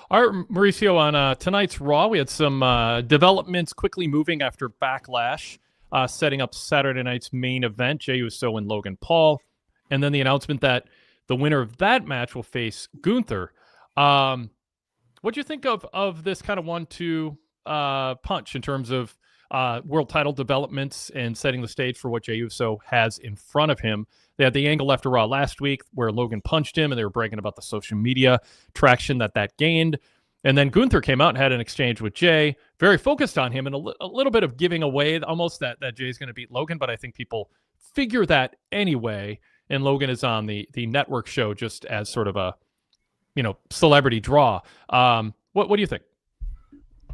All right, Mauricio, on tonight's Raw, we had some developments quickly moving after Backlash, setting up Saturday night's main event, Jey Uso and Logan Paul, and then the announcement that the winner of that match will face Gunther. What do you think of this kind of 1-2 punch in terms of world title developments and setting the stage for what Jey Uso has in front of him? They had the angle after Raw last week where Logan punched him, and they were bragging about the social media traction that gained. And then Gunther came out and had an exchange with Jey, very focused on him, and a little bit of giving away almost that Jey's going to beat Logan, but I think people figure that anyway, and Logan is on the network show just as sort of a celebrity draw. What do you think?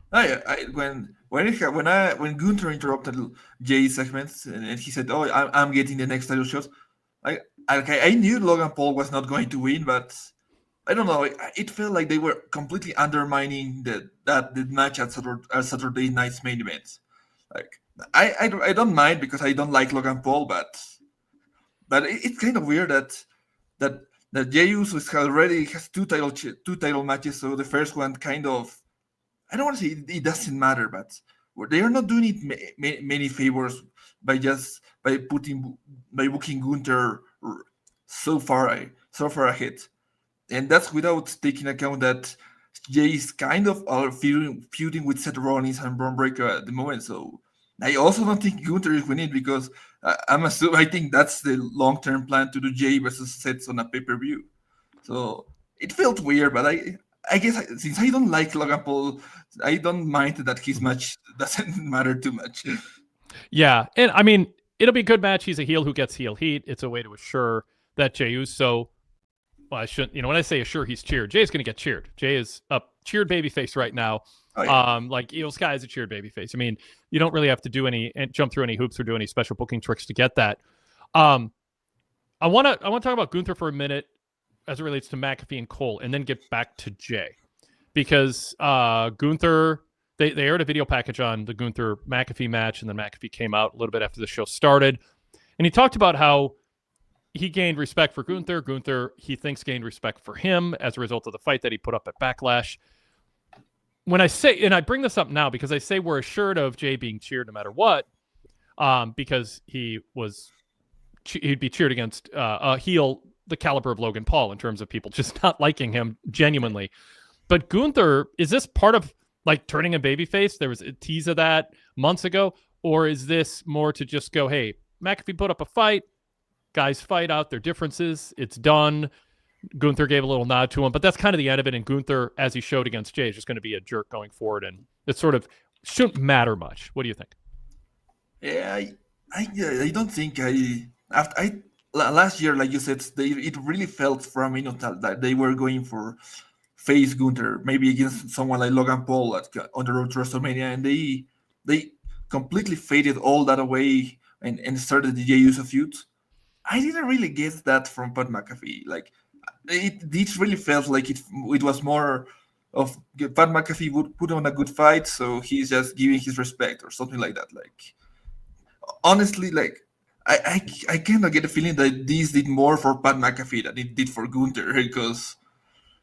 When Gunther interrupted Jay's segments and he said, "Oh, I'm getting the next title shot," I knew Logan Paul was not going to win, but I don't know. It felt like they were completely undermining the match at Saturday night's main event. Like I don't mind because I don't like Logan Paul, but it's kind of weird that Jey Uso already has two title matches. So the first one kind of, I don't want to say it doesn't matter, but they are not doing it many favors by booking Gunther so far ahead, and that's without taking account that Jay is kind of feuding with Seth Rollins and Braun Breaker at the moment. So I also don't think Gunther is winning because I think that's the long-term plan to do Jay versus Seth on a pay-per-view. So it felt weird, but I guess since I don't like Logan Paul, I don't mind that his match doesn't matter too much. Yeah, and I mean, it'll be a good match. He's a heel who gets heel heat. It's a way to assure that Jey Uso, well, I shouldn't, when I say assure he's cheered, Jay's going to get cheered. Jey is a cheered babyface right now. Oh, yeah. Like Io Sky is a cheered babyface. I mean, you don't really have to do jump through any hoops or do any special booking tricks to get that. I want to talk about Gunther for a minute as it relates to McAfee and Cole, and then get back to Jey, because Gunther, they aired a video package on the Gunther McAfee match, and then McAfee came out a little bit after the show started, and he talked about how he gained respect for Gunther. Gunther, he thinks, gained respect for him as a result of the fight that he put up at Backlash. When I say, and I bring this up now because I say we're assured of Jey being cheered no matter what, because he'd be cheered against a heel the caliber of Logan Paul in terms of people just not liking him genuinely. But Gunther, is this part of like turning a babyface? There was a tease of that months ago, or is this more to just go, hey, McAfee put up a fight, guys fight out their differences, it's done. Gunther gave a little nod to him, but that's kind of the end of it. And Gunther, as he showed against Jey, is just going to be a jerk going forward, and it sort of shouldn't matter much. What do you think? Yeah, I don't think last year, like you said, it really felt from that they were going for face Gunther, maybe against someone like Logan Paul on the road to WrestleMania, and they completely faded all that away and started the Jey Uso feud. I didn't really get that from Pat McAfee. Like it really felt like it was more of Pat McAfee would put on a good fight, so he's just giving his respect or something like that. Like honestly, like I kind of get a feeling that this did more for Pat McAfee than it did for Gunther, because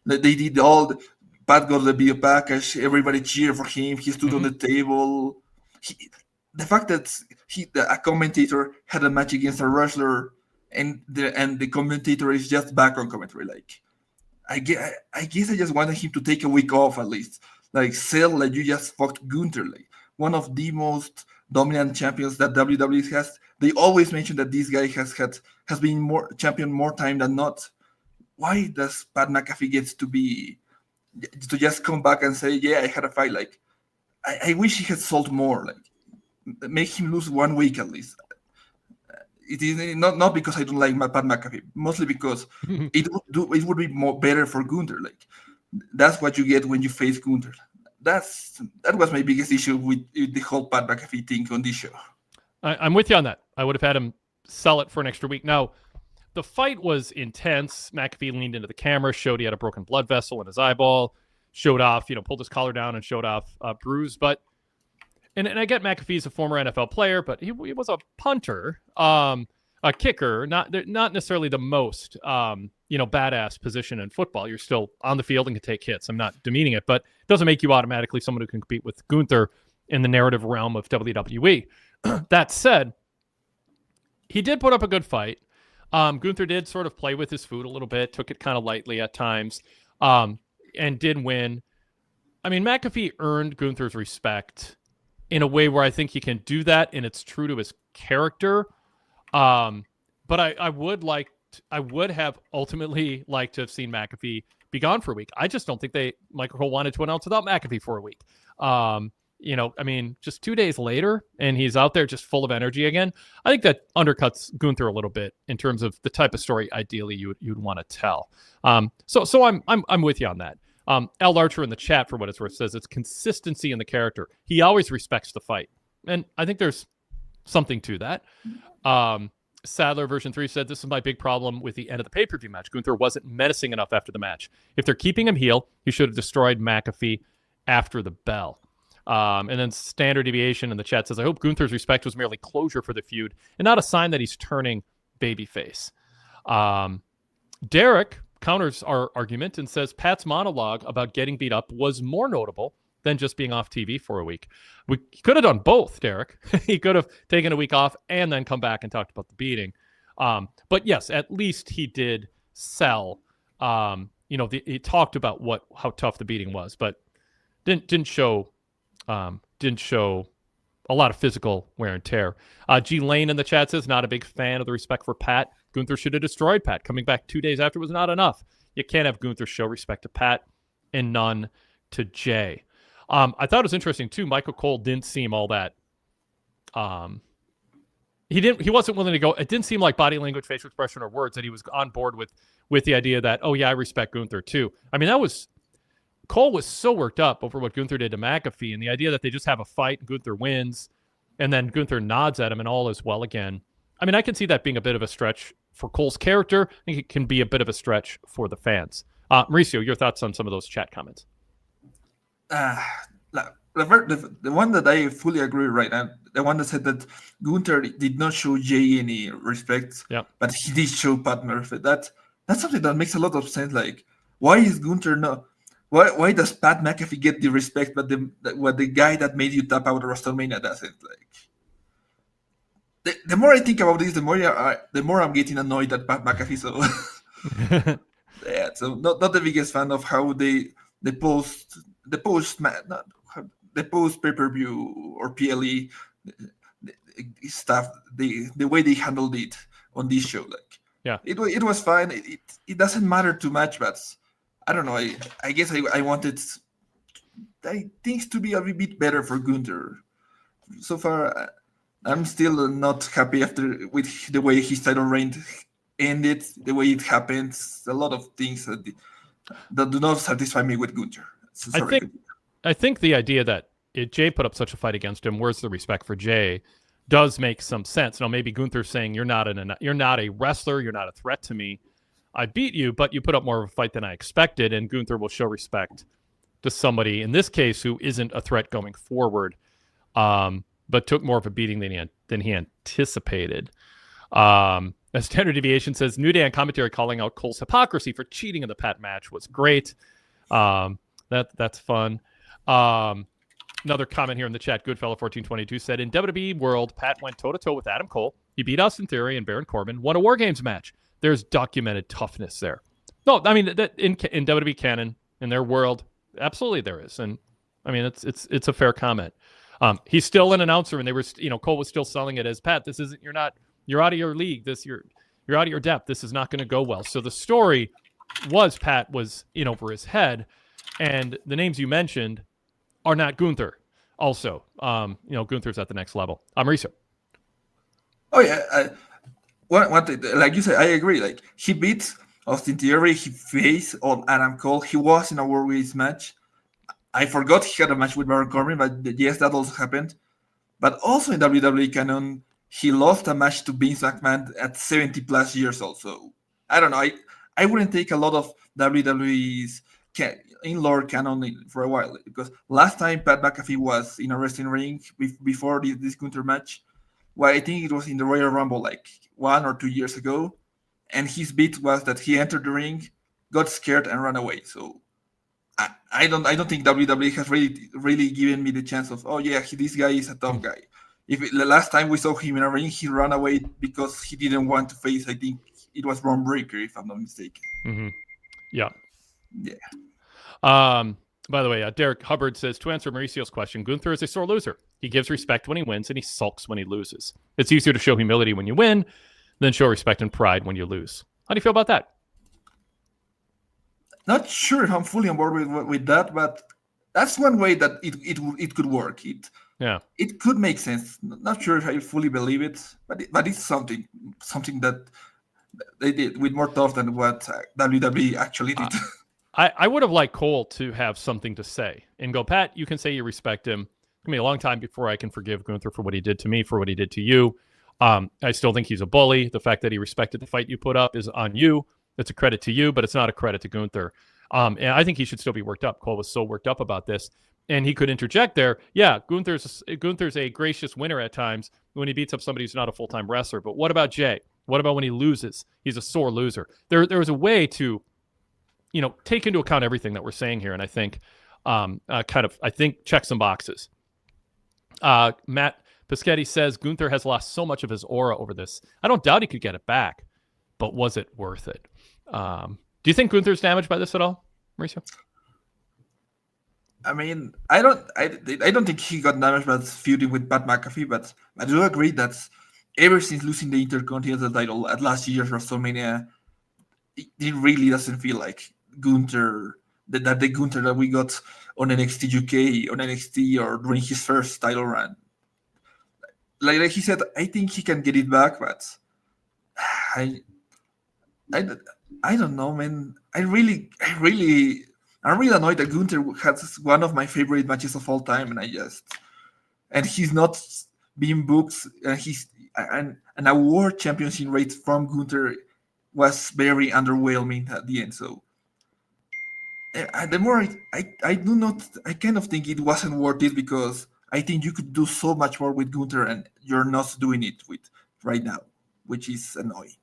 they did Pat got the video package, everybody cheered for him, he stood on the table. The fact that a commentator had a match against a wrestler and the commentator is just background commentary, like I guess I just wanted him to take a week off at least, like sell like you just fucked Gunther, like one of the most dominant champions that WWE has. They always mention that this guy has been more champion more time than not. Why does Pat McAfee gets to just come back and say, yeah, I had a fight? Like I wish he had sold more, like make him lose 1 week at least. It is not because I don't like Pat McAfee, mostly because it would be more better for Gunther. Like that's what you get when you face Gunther. That was my biggest issue with the whole Pat McAfee thing on this show. I'm with you on that. I would have had him sell it for an extra week. Now, the fight was intense. McAfee leaned into the camera, showed he had a broken blood vessel in his eyeball, showed off, pulled his collar down and showed off a bruise. But and I get McAfee's a former NFL player, but he was a punter. a kicker, not necessarily the most, badass position in football. You're still on the field and can take hits. I'm not demeaning it, but it doesn't make you automatically someone who can compete with Gunther in the narrative realm of WWE. That said, he did put up a good fight. Gunther did sort of play with his food a little bit, took it kind of lightly at times, and did win. I mean, McAfee earned Gunther's respect in a way where I think he can do that, and it's true to his character. But I would have ultimately liked to have seen McAfee be gone for a week. I just don't think Michael Cole wanted to announce without McAfee for a week. Just 2 days later, and he's out there just full of energy again. I think that undercuts Gunther a little bit in terms of the type of story ideally you'd want to tell. So I'm with you on that. Al Archer in the chat, for what it's worth, says it's consistency in the character. He always respects the fight, and I think there's something to that. Sadler version 3 said, this is my big problem with the end of the pay-per-view match. Gunther wasn't menacing enough after the match. If they're keeping him heel, he should have destroyed McAfee after the bell. And then Standard Deviation in the chat says, I hope Gunther's respect was merely closure for the feud and not a sign that he's turning babyface. Derek counters our argument and says Pat's monologue about getting beat up was more notable than just being off TV for a week. We could have done both, Derek. He could have taken a week off and then come back and talked about the beating. But yes, at least he did sell. He talked about how tough the beating was, but didn't show a lot of physical wear and tear. G Lane in the chat says, not a big fan of the respect for Pat. Gunther should have destroyed Pat. Coming back 2 days after was not enough. You can't have Gunther show respect to Pat and none to Jay. I thought it was interesting too. Michael Cole didn't seem all that. He wasn't willing to go. It didn't seem like body language, facial expression, or words that he was on board with the idea that, oh yeah, I respect Gunther too. I mean, Cole was so worked up over what Gunther did to McAfee, and the idea that they just have a fight and Gunther wins, and then Gunther nods at him and all is well again. I mean, I can see that being a bit of a stretch for Cole's character. I think it can be a bit of a stretch for the fans. Mauricio, your thoughts on some of those chat comments? The one that I fully agree right now, the one that said that Gunther did not show Jay any respect, but he did show Pat Murphy. That's something that makes a lot of sense. Like, why is Gunther not? Why does Pat McAfee get the respect, but the guy that made you tap out of WrestleMania doesn't? Like, the more I think about this, the more I'm getting annoyed at Pat McAfee. So yeah, so not the biggest fan of how the post pay-per-view or PLE stuff, the way they handled it on this show. Like, it was fine. It doesn't matter too much, but I don't know. I guess I wanted things to be a bit better for Gunther. So far, I'm still not happy with the way his title reign ended, the way it happens. A lot of things that do not satisfy me with Gunther. So I think the idea that Jay put up such a fight against him, where's the respect for Jay, does make some sense. Now, maybe Gunther's saying you're not a wrestler, you're not a threat to me. I beat you, but you put up more of a fight than I expected, and Gunther will show respect to somebody, in this case, who isn't a threat going forward, but took more of a beating than he anticipated. As Standard Deviation says, New Day on commentary calling out Cole's hypocrisy for cheating in the Pat match was great. That's fun. Another comment here in the chat, Goodfellow1422 said, in WWE World, Pat went toe-to-toe with Adam Cole. He beat Austin Theory and Baron Corbin, won a War Games match. There's documented toughness there. No, I mean, that in WWE canon, in their world, absolutely there is. And I mean, it's a fair comment. He's still an announcer, and they were, Cole was still selling it as, Pat, this isn't, you're out of your league. You're out of your depth. This is not going to go well. So the story was Pat was in over his head, and the names you mentioned are not Gunther. Also, Gunther's at the next level. Mauricio. Oh yeah, like you said, I agree. Like, he beat Austin Theory, he faced on Adam Cole. He was in a War Games match. I forgot he had a match with Baron Corbin, but yes, that also happened. But also in WWE canon, he lost a match to Vince McMahon at 70 plus years old. So I don't know. I wouldn't take a lot of WWE's in lore canon for a while, because last time Pat McAfee was in a wrestling ring before this Gunther match, Well, I think it was in the Royal Rumble like 1 or 2 years ago, and his bit was that he entered the ring, got scared, and ran away. So I don't think WWE has really given me the chance of, oh yeah, this guy is a tough guy. The last time we saw him in a ring, he ran away because he didn't want to face, I think it was Braun Breaker, if I'm not mistaken. Mm-hmm. Yeah. Yeah. By the way, Derek Hubbard says, to answer Mauricio's question, Gunther is a sore loser. He gives respect when he wins and he sulks when he loses. It's easier to show humility when you win than show respect and pride when you lose. How do you feel about that? Not sure if I'm fully on board with that, but that's one way that it could work. It could make sense. Not sure if I fully believe it, but it's something that they did with more thought than what WWE actually did. I would have liked Cole to have something to say and go, Pat, you can say you respect him. It's going to be a long time before I can forgive Gunther for what he did to me, for what he did to you. I still think he's a bully. The fact that he respected the fight you put up is on you. It's a credit to you, but it's not a credit to Gunther. And I think he should still be worked up. Cole was so worked up about this. And he could interject there. Yeah, Gunther's a gracious winner at times when he beats up somebody who's not a full-time wrestler. But what about Jay? What about when he loses? He's a sore loser. There was a way to, take into account everything that we're saying here. And I think check some boxes. Matt Pischetti says Gunther has lost so much of his aura over this. I don't doubt he could get it back, but was it worth it? Do you think Gunther's damaged by this at all, Mauricio? I mean, I don't think he got damaged by feuding with Pat McAfee, but I do agree that ever since losing the Intercontinental title at last year's WrestleMania, it really doesn't feel like Gunther, that the Gunther that we got on NXT UK, on NXT, or during his first title run. Like he said, I think he can get it back, but I don't know, man. I'm really annoyed that Gunther has one of my favorite matches of all time, and he's not being booked, and a world championship rate from Gunther was very underwhelming at the end. So the more I kind of think it wasn't worth it, because I think you could do so much more with Gunther, and you're not doing it with right now, which is annoying.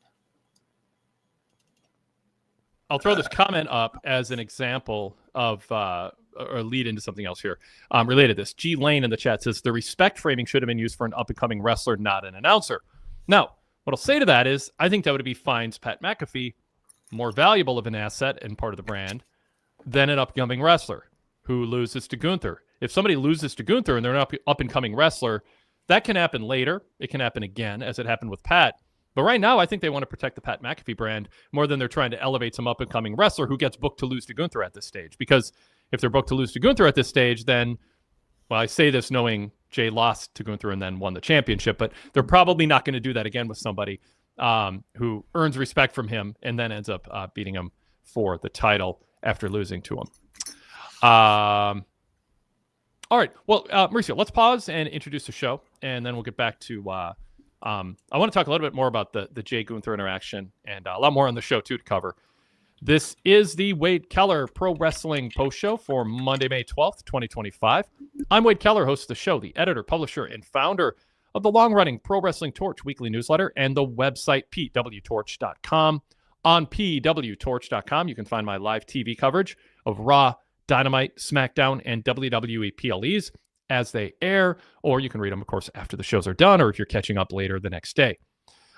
I'll throw this comment up as an example of, or lead into something else here related to this. G Lane in the chat says, the respect framing should have been used for an up-and-coming wrestler, not an announcer. Now, what I'll say to that is, I think WWE finds Pat McAfee more valuable of an asset and part of the brand than an up-and-coming wrestler who loses to Gunther. If somebody loses to Gunther and they're an up-and-coming wrestler, that can happen later. It can happen again, as it happened with Pat. But right now, I think they want to protect the Pat McAfee brand more than they're trying to elevate some up-and-coming wrestler who gets booked to lose to Gunther at this stage. Because if they're booked to lose to Gunther at this stage, then, well, I say this knowing Jay lost to Gunther and then won the championship, but they're probably not going to do that again with somebody who earns respect from him and then ends up beating him for the title after losing to him. All right. Well, Mauricio, let's pause and introduce the show, and then we'll get back to I want to talk a little bit more about the Jay Gunther interaction, and a lot more on the show, too, to cover. This is the Wade Keller Pro Wrestling Post Show for Monday, May 12th, 2025. I'm Wade Keller, host of the show, the editor, publisher, and founder of the long-running Pro Wrestling Torch weekly newsletter and the website PWTorch.com. On PWTorch.com, you can find my live TV coverage of Raw, Dynamite, SmackDown, and WWE PLEs as they air, or you can read them, of course, after the shows are done, or if you're catching up later the next day.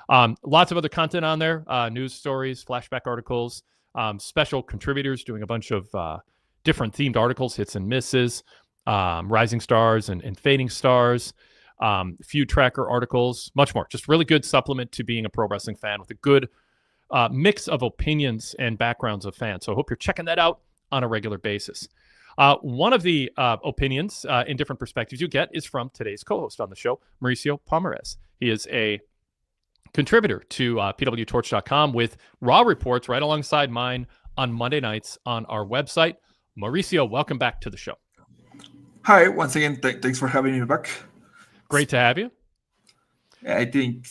Lots of other content on there, news stories, flashback articles, special contributors doing a bunch of different themed articles, hits and misses, rising stars and fading stars, feud tracker articles, much more. Just really good supplement to being a pro wrestling fan with a good mix of opinions and backgrounds of fans. So I hope you're checking that out on a regular basis. One of the opinions in different perspectives you get is from today's co-host on the show, Mauricio Pomarez. He is a contributor to PWTorch.com with Raw reports right alongside mine on Monday nights on our website. Mauricio, welcome back to the show. Hi, once again, thanks for having me back. Great to have you. I think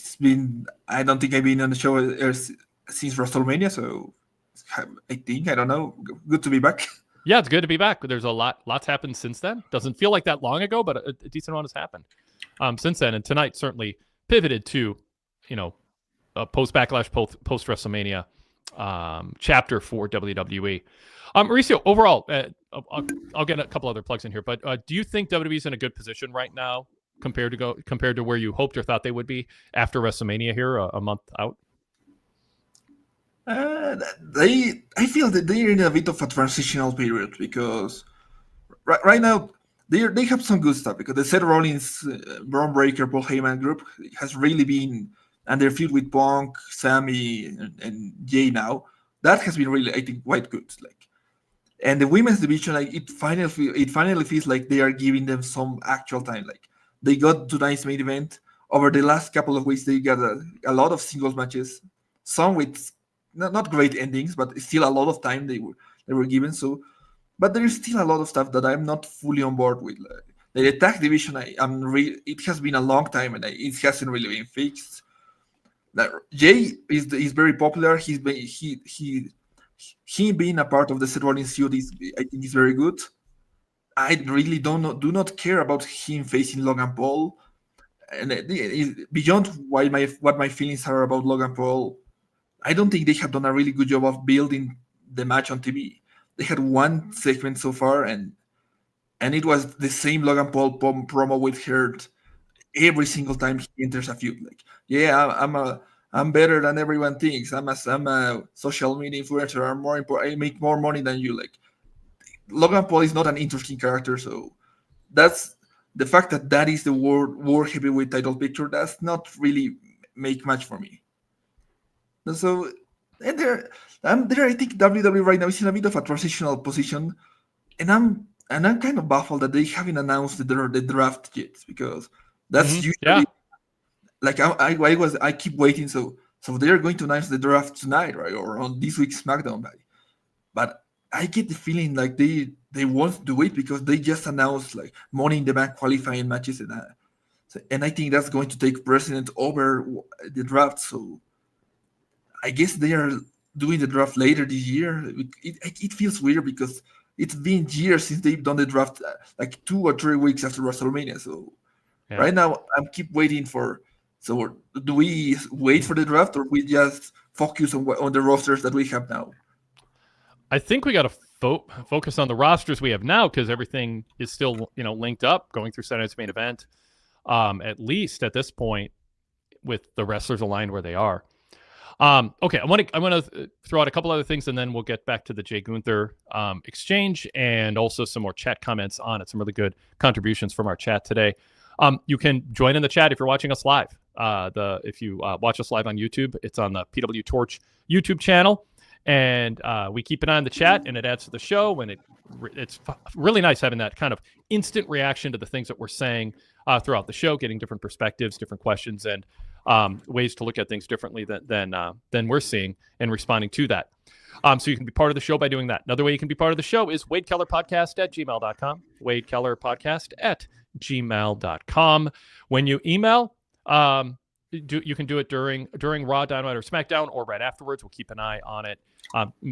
I don't think I've been on the show since WrestleMania, so I don't know, good to be back. Yeah, it's good to be back. There's lots happened since then. Doesn't feel like that long ago, but a decent amount has happened since then. And tonight certainly pivoted to, a post Backlash, post WrestleMania chapter for WWE. Mauricio, overall, I'll get a couple other plugs in here, but do you think WWE's in a good position right now compared to where you hoped or thought they would be after WrestleMania here, a month out? I feel that they're in a bit of a transitional period because right now they have some good stuff because the Seth Rollins, Braun Breaker, Paul Heyman group has really been, and their feud with Punk, Sammy, and Jay now, that has been really, I think, quite good. Like, and the women's division, like it finally feels like they are giving them some actual time. Like they got tonight's main event. Over the last couple of weeks, they got a lot of singles matches, some with not great endings, but still a lot of time they were given. So, but there is still a lot of stuff that I'm not fully on board with. Like, the tag division, it has been a long time and it hasn't really been fixed. Like, Jay is very popular. He being a part of the Seth Rollins feud I think is very good. I really do not care about him facing Logan Paul. And beyond what my feelings are about Logan Paul, I don't think they have done a really good job of building the match on TV. They had one segment so far, and it was the same Logan Paul promo with Hurt every single time he enters a feud. Like, yeah, I'm better than everyone thinks. I'm a social media influencer. I'm more important. I make more money than you. Like, Logan Paul is not an interesting character, so that's the fact that is the world heavyweight title picture. Does not really make much for me. So, and there, I think WWE right now is in a bit of a transitional position, and I'm kind of baffled that they haven't announced the draft yet because that's usually like I keep waiting. So they're going to announce the draft tonight, right, or on this week's SmackDown, but I get the feeling like they won't do it because they just announced like Money in the Bank qualifying matches, and I think that's going to take precedent over the draft. So I guess they are doing the draft later this year. It feels weird because it's been years since they've done the draft, like 2 or 3 weeks after WrestleMania. So right now, I'm keep waiting for. So do we wait for the draft or we just focus on the rosters that we have now? I think we got to focus on the rosters we have now because everything is still linked up going through Saturday's main event. At least at this point, with the wrestlers aligned where they are. Okay, I want to throw out a couple other things, and then we'll get back to the Jay Gunther exchange and also some more chat comments on it. Some really good contributions from our chat today. You can join in the chat if you're watching us live. If you watch us live on YouTube, it's on the PWTorch YouTube channel, and we keep an eye on the chat, and it adds to the show. And it's really nice having that kind of instant reaction to the things that we're saying throughout the show, getting different perspectives, different questions, and ways to look at things differently than we're seeing and responding to that. So you can be part of the show by doing that. Another way you can be part of the show is wadekellerpodcast@gmail.com. wadekellerpodcast@gmail.com. When you email, you can do it during Raw, Dynamite, or SmackDown, or right afterwards. We'll keep an eye on it.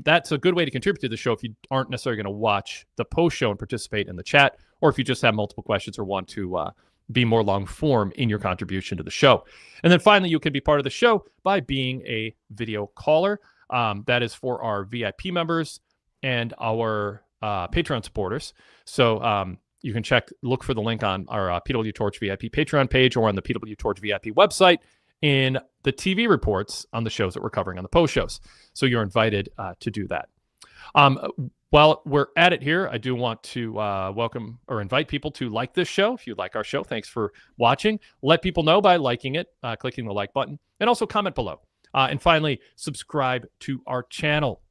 That's a good way to contribute to the show if you aren't necessarily going to watch the post show and participate in the chat, or if you just have multiple questions or want to be more long form in your contribution to the show. And then finally, you can be part of the show by being a video caller. That is for our VIP members and our Patreon supporters. So you can look for the link on our PWTorch VIP Patreon page or on the PWTorch VIP website in the TV reports on the shows that we're covering on the post shows. So you're invited to do that. While we're at it here, I do want to welcome or invite people to like this show. If you like our show, thanks for watching. Let people know by liking it, clicking the like button, and also comment below. And finally, subscribe to our channel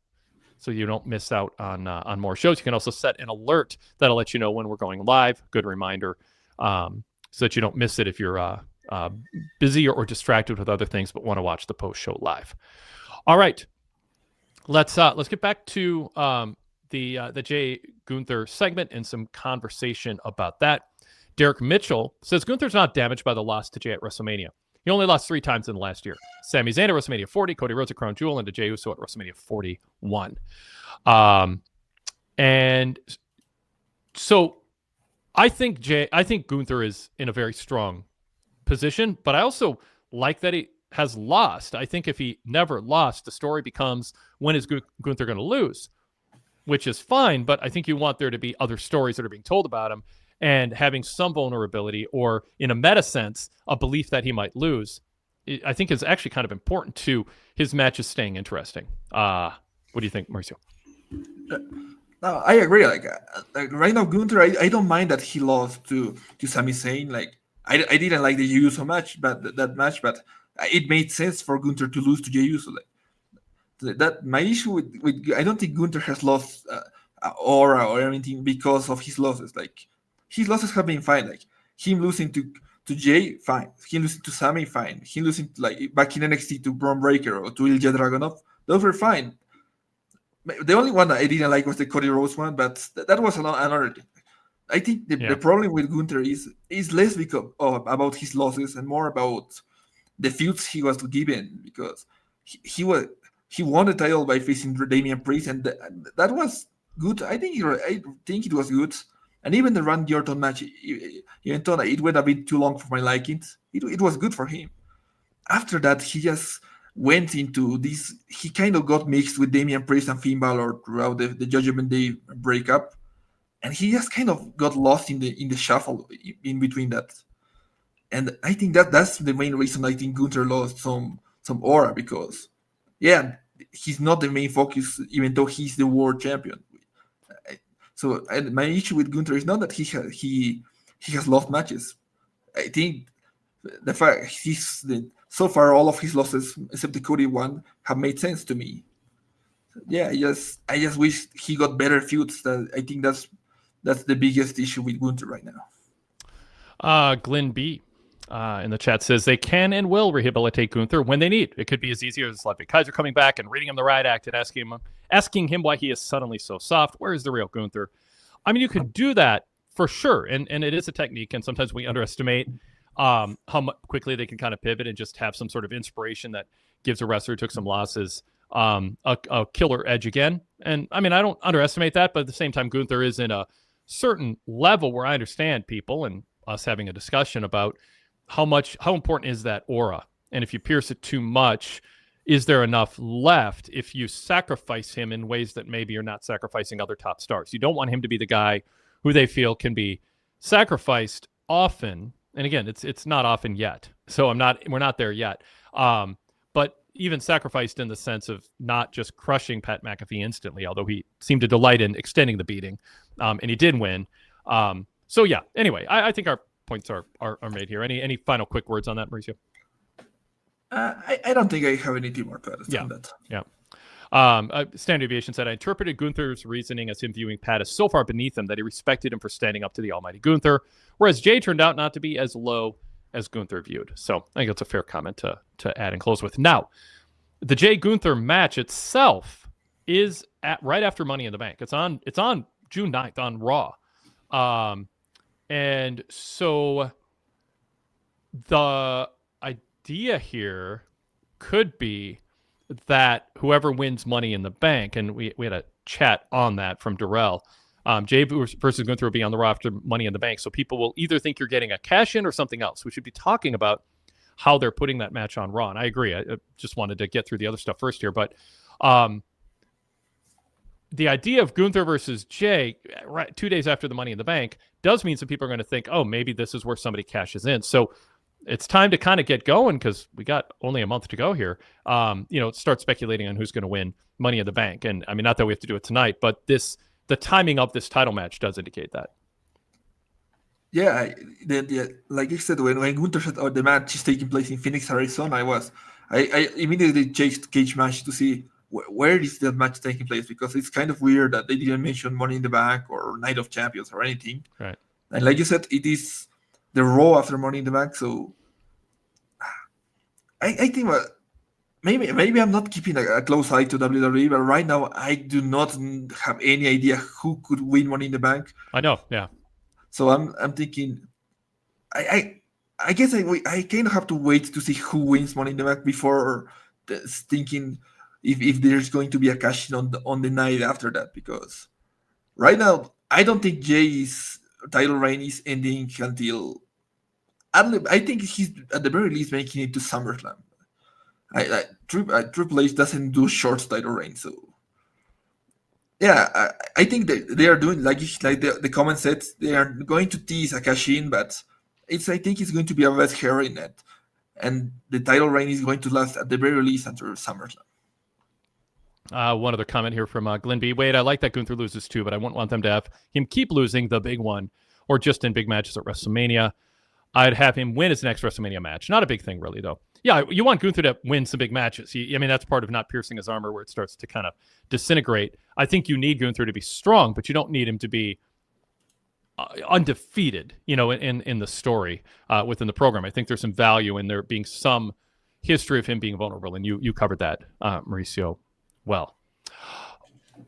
so you don't miss out on more shows. You can also set an alert that'll let you know when we're going live. Good reminder so that you don't miss it if you're busy or distracted with other things but want to watch the post show live. All right, let's get back to the Jay Gunther segment and some conversation about that. Derek Mitchell says Gunther's not damaged by the loss to Jay at WrestleMania. He only lost 3 times in the last year. Sami Zayn at WrestleMania 40, Cody Rhodes at Crown Jewel, and to Jey Uso at WrestleMania 41. And so I think Gunther is in a very strong position, but I also like that he has lost. I think if he never lost, the story becomes, when is Gunther going to lose? Which is fine, but I think you want there to be other stories that are being told about him, and having some vulnerability, or in a meta sense, a belief that he might lose, I think is actually kind of important to his matches staying interesting. What do you think, Mauricio? No, I agree. Like right now, Gunther, I don't mind that he lost to Sami Zayn. Like I didn't like the Jey Uso match, but that match, but it made sense for Gunther to lose to Jey Uso. Like that, my issue with I don't think Gunther has lost aura or anything because of his losses. Like his losses have been fine. Like him losing to Jay, fine. Him losing to Sami, fine. Him losing like back in NXT to Braun Breaker or to Ilya Dragunov, those were fine. The only one that I didn't like was the Cody Rhodes one, but that was another thing. I think the problem with Gunther is less because about his losses and more about the feuds he was given, because he won the title by facing Damian Priest, and that was good. I think it was good, and even the Randy Orton match, even though it went a bit too long for my liking, it was good for him. After that, he just went into this. He kind of got mixed with Damian Priest and Finn Balor throughout the Judgment Day breakup, and he just kind of got lost in the shuffle in between that. And I think that's the main reason I think Gunther lost some aura, because he's not the main focus, even though he's the world champion. So my issue with Gunther is not that he has lost matches. I think the fact so far all of his losses except the Cody one have made sense to me. Yeah, I just wish he got better feuds. I think that's the biggest issue with Gunther right now. Glenn B in the chat says they can and will rehabilitate Gunther when they need. It could be as easy as Ludwig Kaiser coming back and reading him the riot act and asking him why he is suddenly so soft. Where is the real Gunther? I mean, you could do that for sure, and it is a technique, and sometimes we underestimate how quickly they can kind of pivot and just have some sort of inspiration that gives a wrestler who took some losses a killer edge again. And I mean, I don't underestimate that, but at the same time, Gunther is in a certain level where I understand people and us having a discussion about how important is that aura, and if you pierce it too much, is there enough left if you sacrifice him in ways that maybe you're not sacrificing other top stars? You don't want him to be the guy who they feel can be sacrificed often. And again, it's not often yet. So we're not there yet. But even sacrificed in the sense of not just crushing Pat McAfee instantly, although he seemed to delight in extending the beating, and he did win. So yeah, anyway, I think our points are made here. Any final quick words on that, Mauricio? I don't think I have anything more to add on that. Yeah. Standard Deviation said, I interpreted Gunther's reasoning as him viewing Pat as so far beneath him that he respected him for standing up to the almighty Gunther, whereas Jay turned out not to be as low as Gunther viewed. So I think that's a fair comment to add and close with. Now, the Jay Gunther match itself is right after Money in the Bank. It's on June 9th on Raw. And so the idea here could be that whoever wins Money in the Bank, and we had a chat on that from Darrell, Jay versus Gunther will be on the Raw after Money in the Bank. So people will either think you're getting a cash-in or something else. We should be talking about how they're putting that match on Raw. And I agree. I just wanted to get through the other stuff first here. But the idea of Gunther versus Jay, right 2 days after the Money in the Bank, does mean some people are going to think, oh, maybe this is where somebody cashes in. So it's time to kind of get going because we got only a month to go here. Start speculating on who's going to win Money in the Bank. And I mean, not that we have to do it tonight, but the timing of this title match does indicate that. Yeah, like you said, when Gunther said, the match is taking place in Phoenix, Arizona, I immediately checked Cage Match to see where is that match taking place, because it's kind of weird that they didn't mention Money in the Bank or Night of Champions or anything. Right. And like you said, it is the Raw after Money in the Bank, so I think maybe I'm not keeping a close eye to WWE, but right now I do not have any idea who could win Money in the Bank. I know, yeah. So I'm thinking, I guess I kind of have to wait to see who wins Money in the Bank before thinking if there's going to be a cash in on the night after that, because right now I don't think Jay's title reign is ending until I think he's at the very least making it to SummerSlam. Triple H doesn't do short title reigns, so yeah, I think they are doing like the comment said, they are going to tease a cash in, but I think it's going to be a red herring net, and the title reign is going to last at the very least until SummerSlam. One other comment here from Glenn B. Wade, I like that Gunther loses too, but I wouldn't want them to have him keep losing the big one or just in big matches at WrestleMania. I'd have him win his next WrestleMania match. Not a big thing, really, though. Yeah, you want Gunther to win some big matches. I mean, that's part of not piercing his armor where it starts to kind of disintegrate. I think you need Gunther to be strong, but you don't need him to be undefeated, in the story within the program. I think there's some value in there being some history of him being vulnerable, and you covered that, Mauricio, well.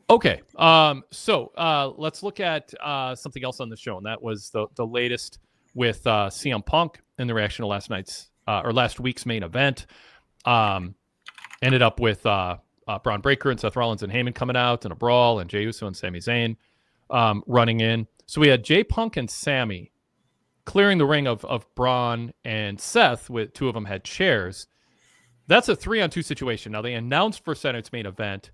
Okay, so let's look at something else on the show, and that was the latest with CM Punk and the reaction to last week's main event. Ended up with Braun Breaker and Seth Rollins and Heyman coming out in a brawl, and Jey Uso and Sami Zayn running in. So we had Jay Punk and Sami clearing the ring of Braun and Seth, with two of them had chairs. That's a 3-on-2 situation. Now, they announced for Saturday's main event,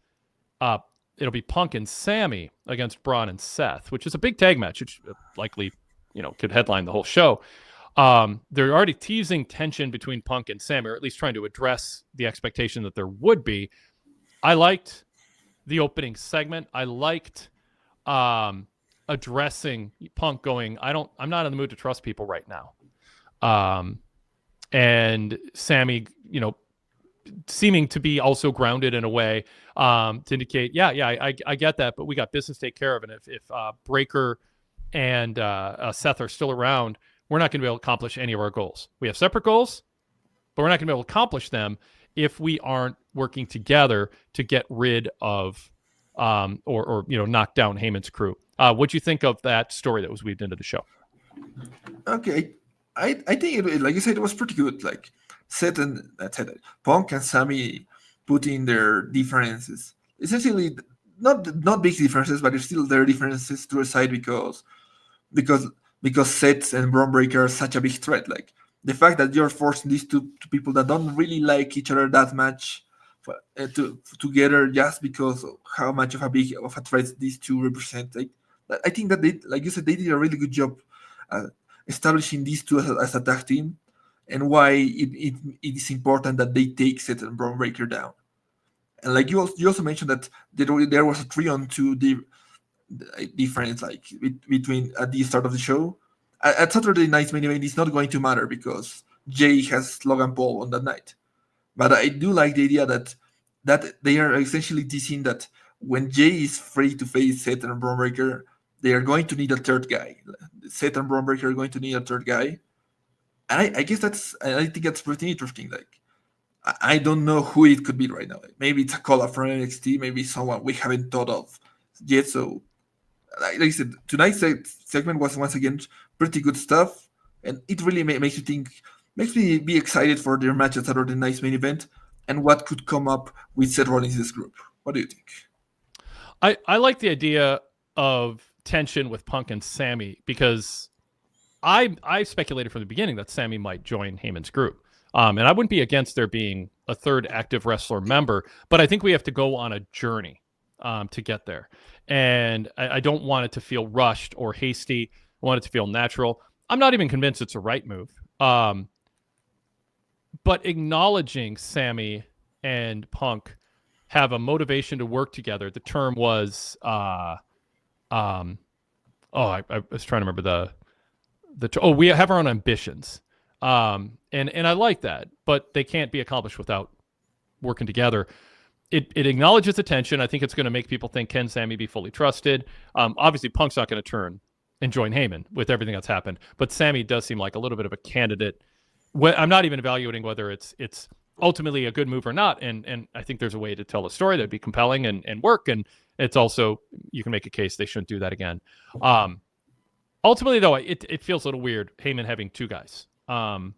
it'll be Punk and Sami against Braun and Seth, which is a big tag match, which likely, could headline the whole show. They're already teasing tension between Punk and Sami, or at least trying to address the expectation that there would be. I liked the opening segment. I liked addressing Punk going, I'm not in the mood to trust people right now. And Sami, seeming to be also grounded in a way to indicate, I get that, but we got business to take care of. And if Breaker and Seth are still around, we're not going to be able to accomplish any of our goals. We have separate goals, but we're not going to be able to accomplish them if we aren't working together to get rid of or knock down Heyman's crew. What'd you think of that story that was weaved into the show? Okay, I think like you said, it was pretty good. Like Seth and Punk and Sami put in their differences. Essentially, not big differences, but it's still their differences to a side because Seth and Braun Breaker are such a big threat. Like the fact that you're forcing these two people that don't really like each other that much together just because of how much of a threat these two represent. I think that they, like you said, they did a really good job establishing these two as a tag team, and why it is important that they take Seth and Braun Breaker down. And like you also mentioned that there was a 3-on-2 difference between at the start of the show. At Saturday night's main event, it's not going to matter because Jay has Logan Paul on that night. But I do like the idea that they are essentially teasing that when Jay is free to face Seth and Braun Breaker, they are going to need a third guy. Seth and Braun Breaker are going to need a third guy. And I guess I think that's pretty interesting. Like, I don't know who it could be right now. Maybe it's a call-up from NXT, maybe someone we haven't thought of yet. So, like I said, tonight's segment was once again pretty good stuff, and it really makes me be excited for their match at Saturday night's main event and what could come up with Seth Rollins' group. What do you think? I like the idea of tension with Punk and Sami because I speculated from the beginning that Sami might join Heyman's group. And I wouldn't be against there being a third active wrestler member, but I think we have to go on a journey to get there. And I don't want it to feel rushed or hasty. I want it to feel natural. I'm not even convinced it's a right move. But acknowledging Sami and Punk have a motivation to work together. The term was, I was trying to remember we have our own ambitions. And I like that, but they can't be accomplished without working together. It acknowledges the tension. I think it's going to make people think, can Sami be fully trusted? Obviously, Punk's not going to turn and join Heyman with everything that's happened, but Sami does seem like a little bit of a candidate. I'm not even evaluating whether it's ultimately a good move or not, and I think there's a way to tell a story that'd be compelling and work, and it's also, you can make a case they shouldn't do that again. Ultimately, though, it feels a little weird, Heyman having two guys. I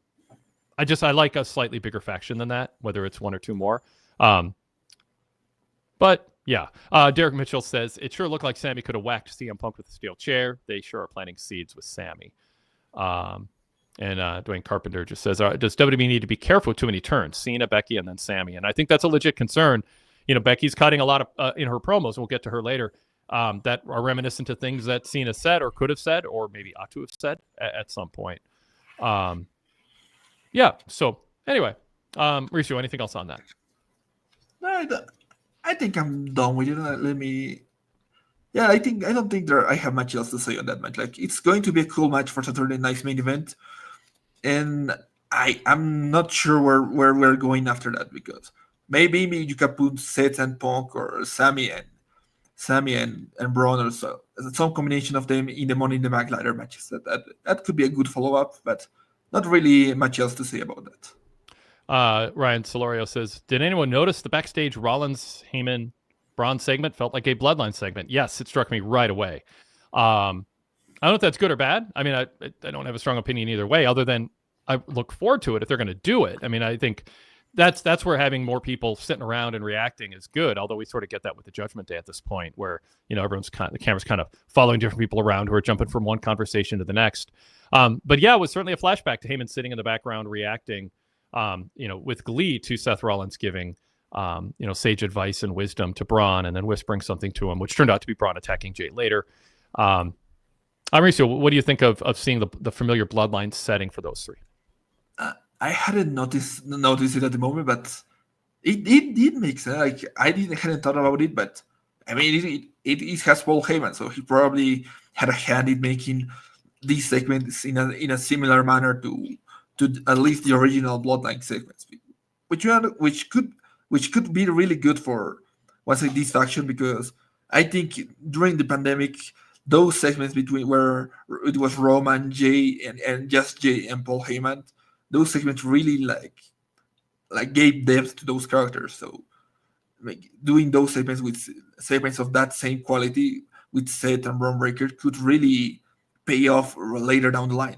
like a slightly bigger faction than that, whether it's one or two more. But yeah, Derek Mitchell says, it sure looked like Sami could have whacked CM Punk with a steel chair. They sure are planting seeds with Sami. And Dwayne Carpenter just says, does WWE need to be careful with too many turns? Cena, Becky, and then Sammy. And I think that's a legit concern. Becky's cutting a lot of in her promos, and we'll get to her later, that are reminiscent to things that Cena said or could have said or maybe ought to have said at some point. Yeah. So anyway, Mauricio, anything else on that? No, I think I'm done with it. Let me. Yeah, I don't think I have much else to say on that match. Like, it's going to be a cool match for Saturday night's main event, and I'm not sure where we're going after that, because maybe you can put Seth and Punk or Sammy and Braun, or so some combination of them in the Money in the Bank ladder matches. That could be a good follow up, but not really much else to say about that. Ryan Solorio says, did anyone notice the backstage Rollins Heyman Braun segment felt like a Bloodline segment? Yes, it struck me right away. I don't know if that's good or bad. I mean, I don't have a strong opinion either way, other than I look forward to it if they're going to do it. I mean, I think that's where having more people sitting around and reacting is good. Although we sort of get that with the Judgment Day at this point, where everyone's the camera's kind of following different people around who are jumping from one conversation to the next. But yeah, it was certainly a flashback to Heyman sitting in the background reacting, with glee to Seth Rollins giving sage advice and wisdom to Braun, and then whispering something to him, which turned out to be Braun attacking Jay later. Mauricio, what do you think of seeing the familiar Bloodline setting for those three? I hadn't noticed it at the moment, but it did make sense. Like, hadn't thought about it, but I mean, it has Paul Heyman, so he probably had a hand in making these segments in a similar manner to at least the original Bloodline segments, which could be really good for this faction, because I think during the pandemic, those segments between where it was Roman, Jay, and just Jay and Paul Heyman, those segments really like gave depth to those characters. So doing those segments with segments of that same quality with Seth and Braun Breaker could really pay off later down the line.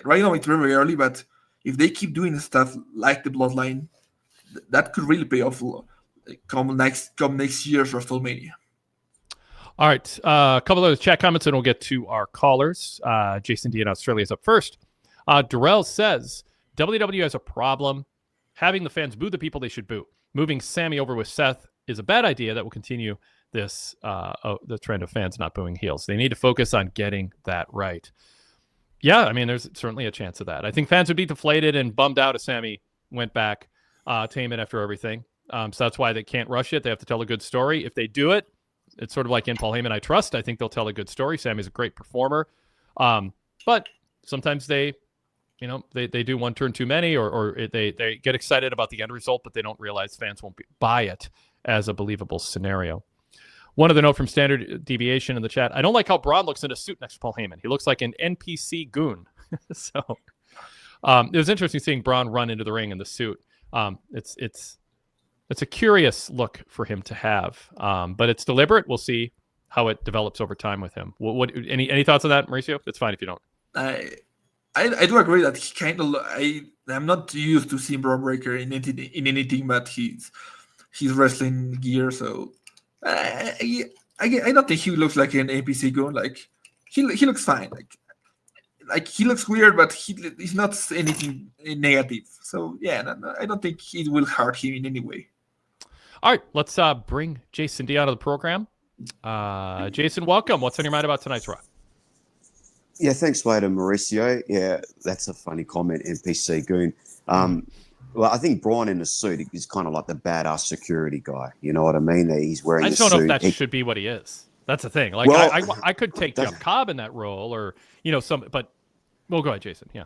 Right now it's very early, but if they keep doing stuff like the Bloodline, that could really pay off come next year's WrestleMania. All right, a couple of chat comments, and we'll get to our callers. Jason D in Australia is up first. Darrell says, WWE has a problem having the fans boo the people they should boo. Moving Sammy over with Seth is a bad idea that will continue this the trend of fans not booing heels. They need to focus on getting that right. Yeah, I mean, there's certainly a chance of that. I think fans would be deflated and bummed out if Sammy went back to Heyman after everything. So that's why they can't rush it. They have to tell a good story. If they do it, it's sort of like in Paul Heyman, I trust. I think they'll tell a good story. Sammy's a great performer. But sometimes they do one turn too many, or they get excited about the end result, but they don't realize fans won't buy it as a believable scenario. One other note from Standard Deviation in the chat. I don't like how Braun looks in a suit next to Paul Heyman. He looks like an NPC goon. So it was interesting seeing Braun run into the ring in the suit. It's a curious look for him to have, but it's deliberate. We'll see how it develops over time with him. Any thoughts on that, Mauricio? It's fine if you don't. I do agree that he kind of. I'm not used to seeing Braun Breaker in anything but his wrestling gear. So I don't think he looks like an NPC goon. Like he looks fine. Like he looks weird, but he's not anything negative. So yeah, I don't think it will hurt him in any way. All right, let's bring Jason D out of the program. Jason, welcome. What's on your mind about tonight's Raw? Yeah, thanks, Wade and Mauricio. Yeah, that's a funny comment, NPC goon. Well, I think Braun in the suit is kind of like the badass security guy. You know what I mean? He's wearing. I just don't know if that should be what he is. That's the thing. Like, well, I could take Jeff Cobb in that role, or but we'll go ahead, Jason. Yeah.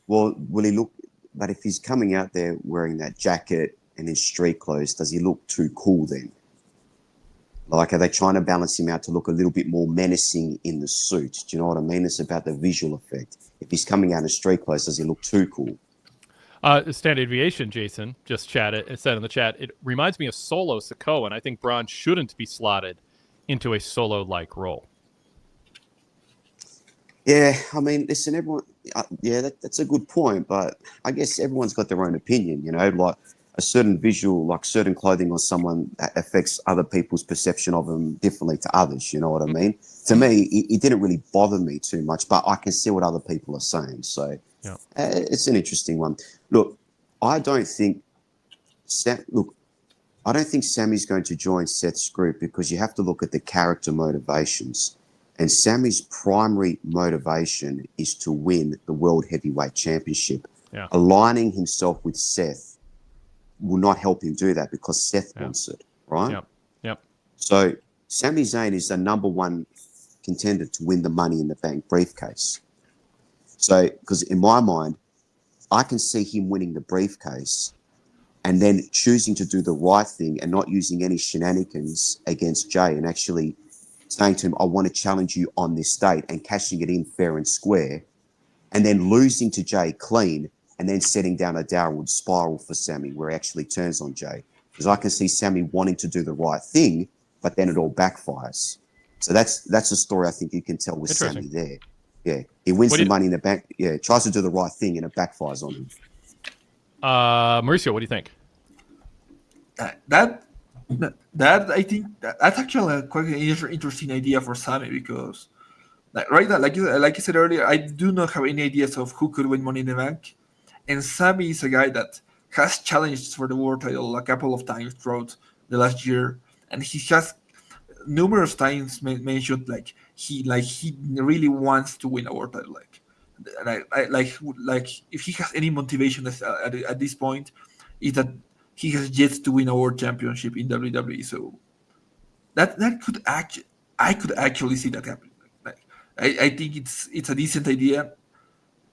Well, will he look? But if he's coming out there wearing that jacket and his street clothes, does he look too cool then? Like, are they trying to balance him out to look a little bit more menacing in the suit? Do you know what I mean? It's about the visual effect. If he's coming out in street clothes, does he look too cool? Standard Deviation, Jason, just said in the chat, it reminds me of Solo Sikoa, and I think Braun shouldn't be slotted into a Solo-like role. Yeah, I mean, listen, everyone, that's a good point, but I guess everyone's got their own opinion, like a certain visual, like certain clothing on someone that affects other people's perception of them differently to others, you know what I mean? To me, it didn't really bother me too much, but I can see what other people are saying. So Yeah. It's an interesting one. Look, I don't think Sammy's going to join Seth's group because you have to look at the character motivations. And Sammy's primary motivation is to win the World Heavyweight Championship. Yeah. Aligning himself with Seth will not help him do that because Seth wants it, right? Yep. So Sami Zayn is the number one contender to win the Money in the Bank briefcase. So, because in my mind, I can see him winning the briefcase and then choosing to do the right thing and not using any shenanigans against Jay and actually saying to him, I want to challenge you on this date and cashing it in fair and square and then losing to Jay clean and then setting down a downward spiral for Sammy where he actually turns on Jay. Because I can see Sammy wanting to do the right thing, but then it all backfires. So that's a story I think you can tell with Sammy there. Yeah, he wins the Money in the Bank. Yeah, tries to do the right thing and it backfires on him. Mauricio, what do you think? That I think that's actually quite an interesting idea for Sammy because, right now, like you said earlier, I do not have any ideas of who could win Money in the Bank, and Sammy is a guy that has challenged for the world title a couple of times throughout the last year, and he has numerous times mentioned he really wants to win a world title. Like if he has any motivation at this point, is that he has yet to win a world championship in WWE. So that could I could actually see that happen. I think it's a decent idea,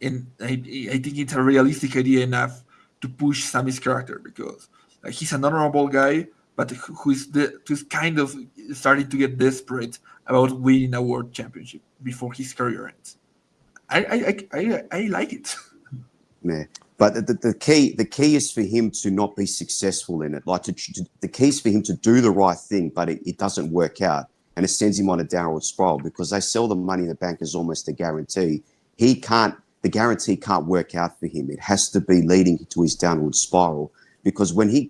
and I think it's a realistic idea enough to push Sammy's character because he's an honorable guy, but who's kind of starting to get desperate about winning a world championship before his career ends. I like it. Yeah, but the key is for him to not be successful in it. The key is for him to do the right thing, but it doesn't work out, and it sends him on a downward spiral because they sell the Money in the Bank as almost a guarantee. The guarantee can't work out for him. It has to be leading to his downward spiral because when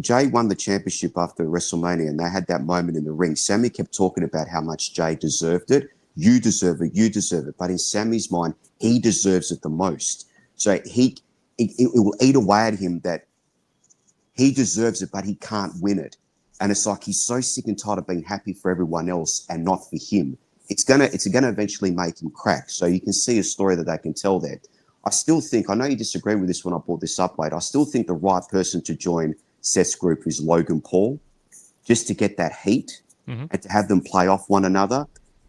Jay won the championship after WrestleMania and they had that moment in the ring, Sammy kept talking about how much Jay deserved it. You deserve it. You deserve it. But in Sammy's mind, he deserves it the most. So it will eat away at him that he deserves it, but he can't win it. And it's like he's so sick and tired of being happy for everyone else and not for him. It's gonna eventually make him crack. So you can see a story that they can tell there. I still think, I know you disagree with this when I brought this up, Wade. I still think the right person to join Seth's group is Logan Paul, just to get that heat and to have them play off one another.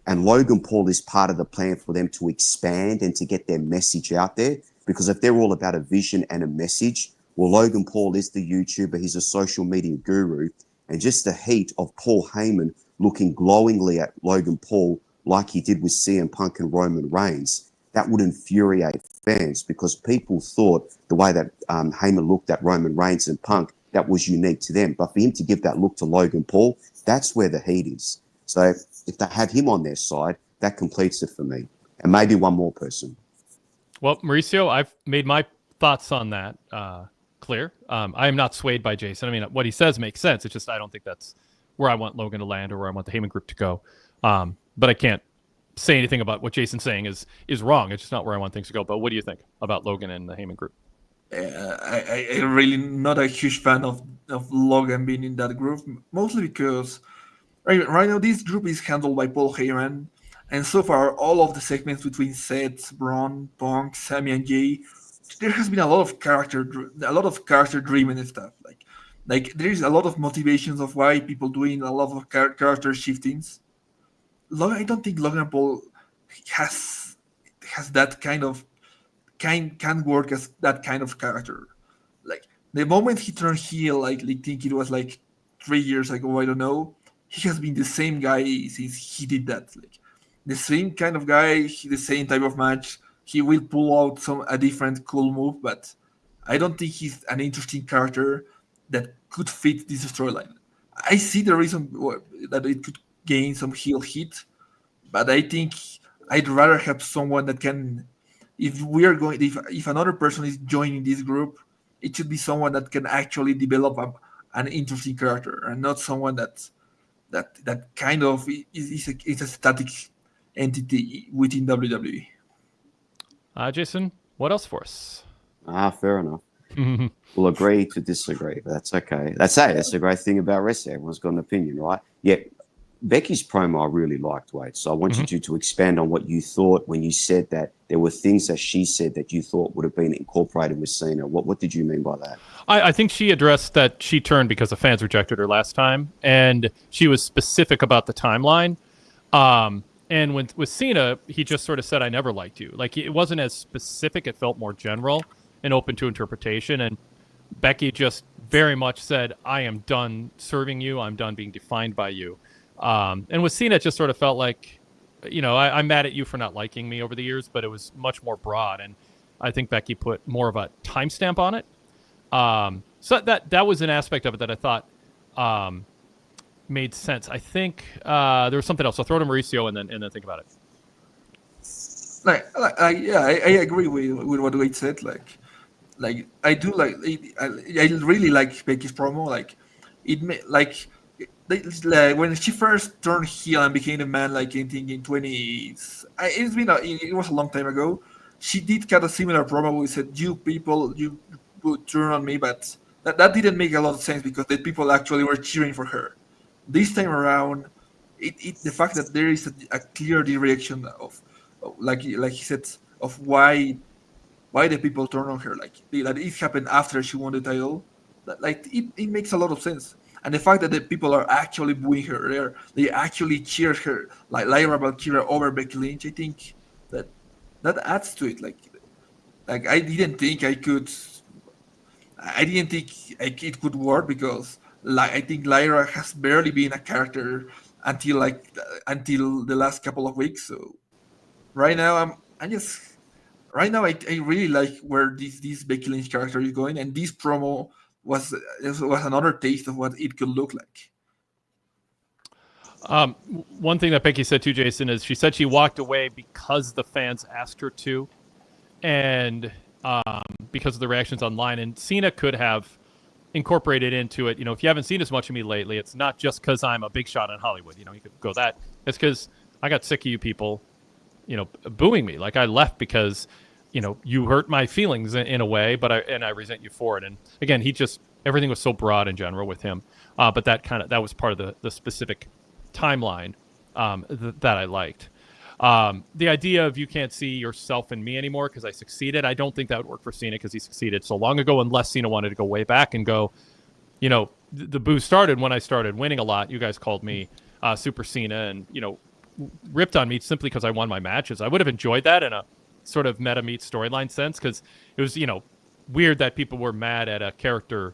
And Logan Paul is part of the plan for them to expand and to get their message out there. Because if they're all about a vision and a message, well, Logan Paul is the YouTuber. He's a social media guru. And just the heat of Paul Heyman looking glowingly at Logan Paul like he did with CM Punk and Roman Reigns, that would infuriate fans because people thought the way that Heyman looked at Roman Reigns and Punk, that was unique to them. But for him to give that look to Logan Paul, that's where the heat is. So if they have him on their side, that completes it for me. And maybe one more person. Well, Mauricio, I've made my thoughts on that clear. I am not swayed by Jason. I mean, what he says makes sense. It's just I don't think that's where I want Logan to land or where I want the Heyman group to go. But I can't say anything about what Jason's saying is wrong. It's just not where I want things to go. But what do you think about Logan and the Heyman group? I really not a huge fan of Logan being in that group, mostly because right now this group is handled by Paul Heyman, and so far all of the segments between Seth, Braun, Punk, Sammy, and Jay, there has been a lot of character driven stuff. Like there is a lot of motivations of why people doing a lot of character shiftings. I don't think Logan Paul has that kind of can work as that kind of character. Like the moment he turned heel, I think it was like 3 years ago. I don't know. He has been the same guy since he did that. Like the same kind of guy, the same type of match. He will pull out a different cool move, but I don't think he's an interesting character that could fit this storyline. I see the reason that it could gain some heel heat, but I think I'd rather have someone that can. If another person is joining this group, it should be someone that can actually develop an interesting character, and not someone that kind of is a static entity within WWE. Jason, What else for us? Fair enough. We'll agree to disagree, but that's okay. That's the great thing about wrestling. Everyone's got an opinion, right? Yeah. Becky's promo I really liked, Wade. So I want you to expand on what you thought when you said that there were things that she said that you thought would have been incorporated with Cena. What did you mean by that? I think she addressed that she turned because the fans rejected her last time, and she was specific about the timeline. And with Cena, he just sort of said, "I never liked you." Like, it wasn't as specific; it felt more general and open to interpretation. And Becky just very much said, "I am done serving you. I'm done being defined by you." And with Cena, it just sort of felt like, I'm mad at you for not liking me over the years, but it was much more broad. And I think Becky put more of a timestamp on it. So that was an aspect of it that I thought made sense. I think there was something else. I'll throw to Mauricio and then think about it. I agree with what Wade said. Like I do I really like Becky's promo. Like when she first turned heel and became a man, like I think in 20s, it was a long time ago. She did cut a similar promo where she said, "You people, you would turn on me," but that didn't make a lot of sense because the people actually were cheering for her. This time around, the fact that there is a clear direction of like he said, of why the people turn on her, that it happened after she won the title, it makes a lot of sense. And the fact that the people are actually booing her, they actually cheer her, like Lyra Valkyria over Becky Lynch, I think that adds to it. Like I didn't think it could work because I think Lyra has barely been a character until the last couple of weeks. So right now I really like where this Becky Lynch character is going, and this promo was another taste of what it could look like. One thing that Becky said too, Jason, is she said she walked away because the fans asked her to, and because of the reactions online. And Cena could have incorporated into it. If you haven't seen as much of me lately, it's not just because I'm a big shot in Hollywood. You could go that. It's because I got sick of you people, booing me. Like, I left because you hurt my feelings in a way, but I resent you for it. And again, everything was so broad in general with him. But that was part of the specific timeline that I liked. The idea of you can't see yourself in me anymore because I succeeded, I don't think that would work for Cena because he succeeded so long ago, unless Cena wanted to go way back and go, the boo started when I started winning a lot. You guys called me Super Cena and, ripped on me simply because I won my matches. I would have enjoyed that in a sort of meta meet storyline sense, because it was weird that people were mad at a character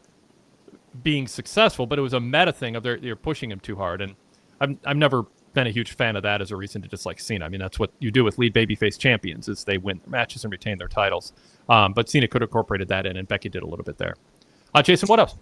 being successful, but it was a meta thing of they're pushing him too hard. And I've never been a huge fan of that as a reason to dislike Cena. I mean, that's what you do with lead babyface champions, is they win matches and retain their titles. But Cena could have incorporated that in, and Becky did a little bit there. Jason, what else?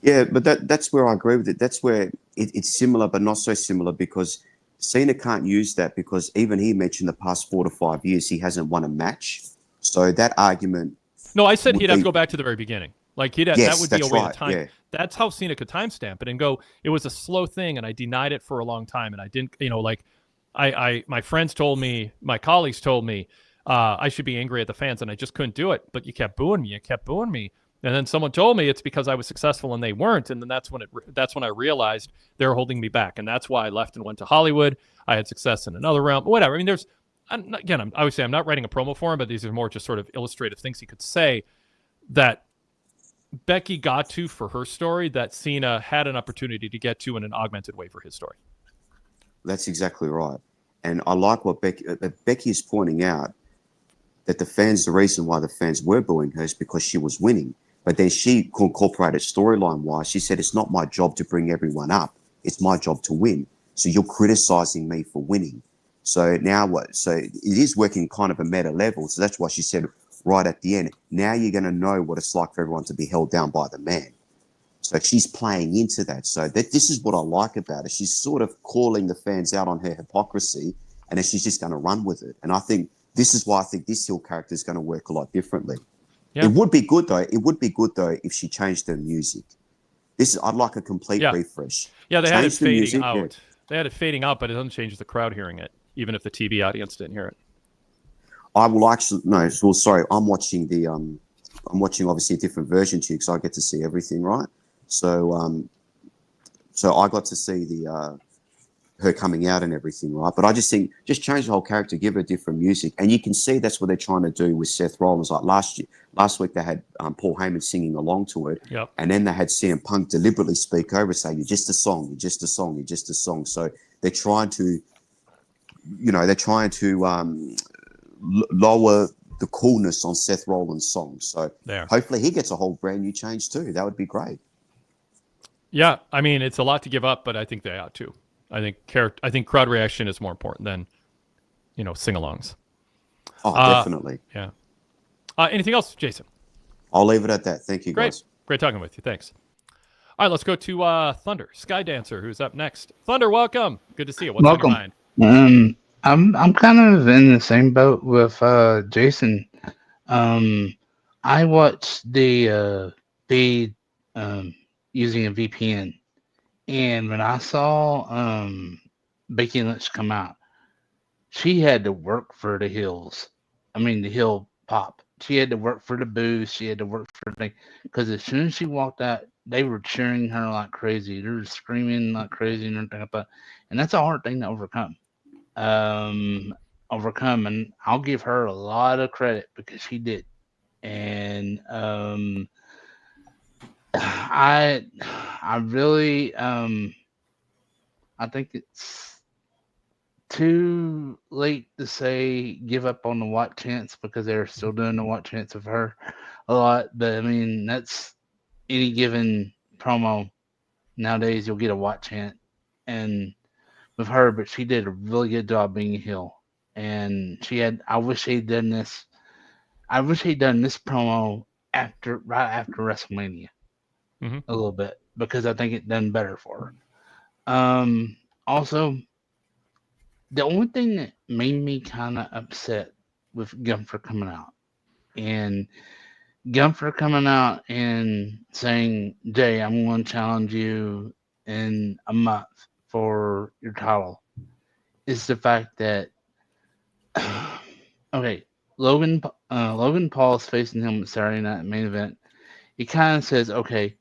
Yeah, but that's where I agree with it. That's where it's similar, but not so similar, because Cena can't use that, because even he mentioned the past 4 to 5 years he hasn't won a match. So that argument. No, I said he'd have to go back to the very beginning. Like that would be a way to time. Yeah. That's how Cena could timestamp it and go, it was a slow thing and I denied it for a long time, and I didn't, my friends told me, my colleagues told me I should be angry at the fans, and I just couldn't do it. But you kept booing me. And then someone told me it's because I was successful and they weren't. And then that's when I realized they were holding me back. And that's why I left and went to Hollywood. I had success in another realm, whatever. I mean, I would say I'm not writing a promo for him, but these are more just sort of illustrative things he could say that Becky got to for her story that Cena had an opportunity to get to in an augmented way for his story. That's exactly right. And I like what Becky is pointing out, that the reason why the fans were booing her is because she was winning. But then she incorporated storyline-wise. She said, it's not my job to bring everyone up. It's my job to win. So you're criticizing me for winning. So now what? So it is working kind of a meta level. So that's why she said right at the end, now you're going to know what it's like for everyone to be held down by the man. So she's playing into that. So this is what I like about it. She's sort of calling the fans out on her hypocrisy, and then she's just going to run with it. And I think this is why I think this heel character is going to work a lot differently. Yeah. It would be good though. If she changed her music. I'd like a complete refresh. Yeah, they had it fading out. Yeah. They had it fading out, but it doesn't change the crowd hearing it, even if the TV audience didn't hear it. I will actually no. Well, sorry, I'm watching obviously a different version to you because I get to see everything, right? So so I got to see the her coming out and everything, right? But I just think just change the whole character, give her different music, and you can see that's what they're trying to do with Seth Rollins. Like last week they had Paul Heyman singing along to it, Yep. and then they had CM Punk deliberately speak over, saying, "You're just a song, you're just a song, you're just a song." So they're trying to, lower the coolness on Seth Rollins' songs. So There. hopefully he gets a whole brand new change too. That would be great. Yeah, I mean it's a lot to give up, but I think they ought to. I think crowd reaction is more important than sing-alongs. Oh, definitely. Yeah. Anything else, Jason? I'll leave it at that. Thank you, guys. Great talking with you. Thanks. All right, let's go to Thunder Sky Dancer, who's up next. Thunder, welcome. Good to see you. What's on your mind? I'm kind of in the same boat with Jason. I watched the feed using a VPN, and when I saw Becky Lynch come out, she had to work for the hills. I mean, the hill pop. She had to work for the booth. She had to work for the because as soon as she walked out, they were cheering her like crazy. They were screaming like crazy and everything like that. And that's a hard thing to overcome. And I'll give her a lot of credit because she did. And I really I think it's too late to say give up on the what chance because they're still doing the what chance of her a lot. But I mean, that's any given promo nowadays. You'll get a what chant, and with her, but she did a really good job being a heel. And I wish he'd done this. I wish he'd done this promo right after WrestleMania a little bit because I think it done better for her. Also, the only thing that made me kind of upset with Gunther coming out and saying, Jay, I'm going to challenge you in a month for your title is the fact that, okay, Logan Paul is facing him Saturday night main event. He kind of says, okay,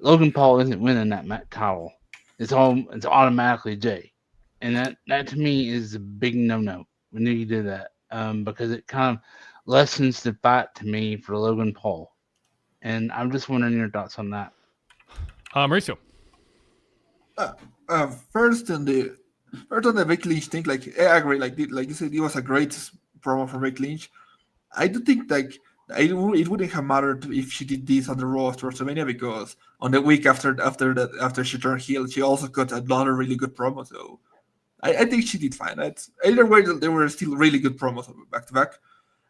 Logan Paul isn't winning that title. It's automatically Jay. And that to me is a big no-no when you do that because it kind of lessens the fight to me for Logan Paul. And I'm just wondering your thoughts on that. Mauricio. First on the Becky Lynch thing, like I agree, like you said, it was a great promo for Becky Lynch. I do think like it wouldn't have mattered if she did this on the Raw after WrestleMania because on the week after she turned heel, she also got another really good promo. So I think she did fine. Either way, they were still really good promos back to back.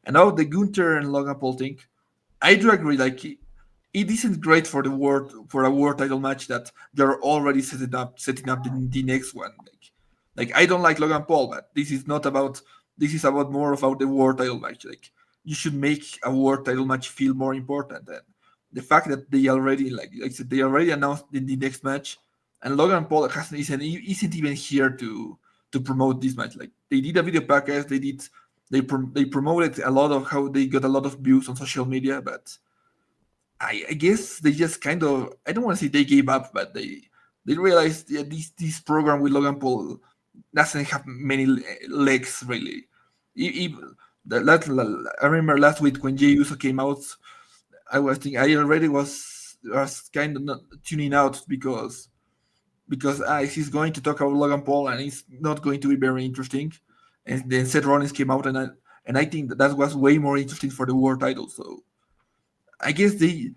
And now the Gunther and Logan Paul thing, I do agree. Like it isn't great for a world title match that they're already setting up the next one. Like I don't like Logan Paul, but this is about more about the world title match. Like you should make a world title match feel more important. And the fact that they already like I said they already announced in the next match, and Logan Paul isn't even here to promote this match. Like they did a video podcast, they promoted a lot of how they got a lot of views on social media, but I guess they just kind of I don't want to say they gave up, but they realized this program with Logan Paul doesn't have many legs really. I remember last week when Jey Uso came out, I already was kind of not tuning out because he's going to talk about Logan Paul and it's not going to be very interesting. And then Seth Rollins came out and I think that was way more interesting for the world title. So I guess they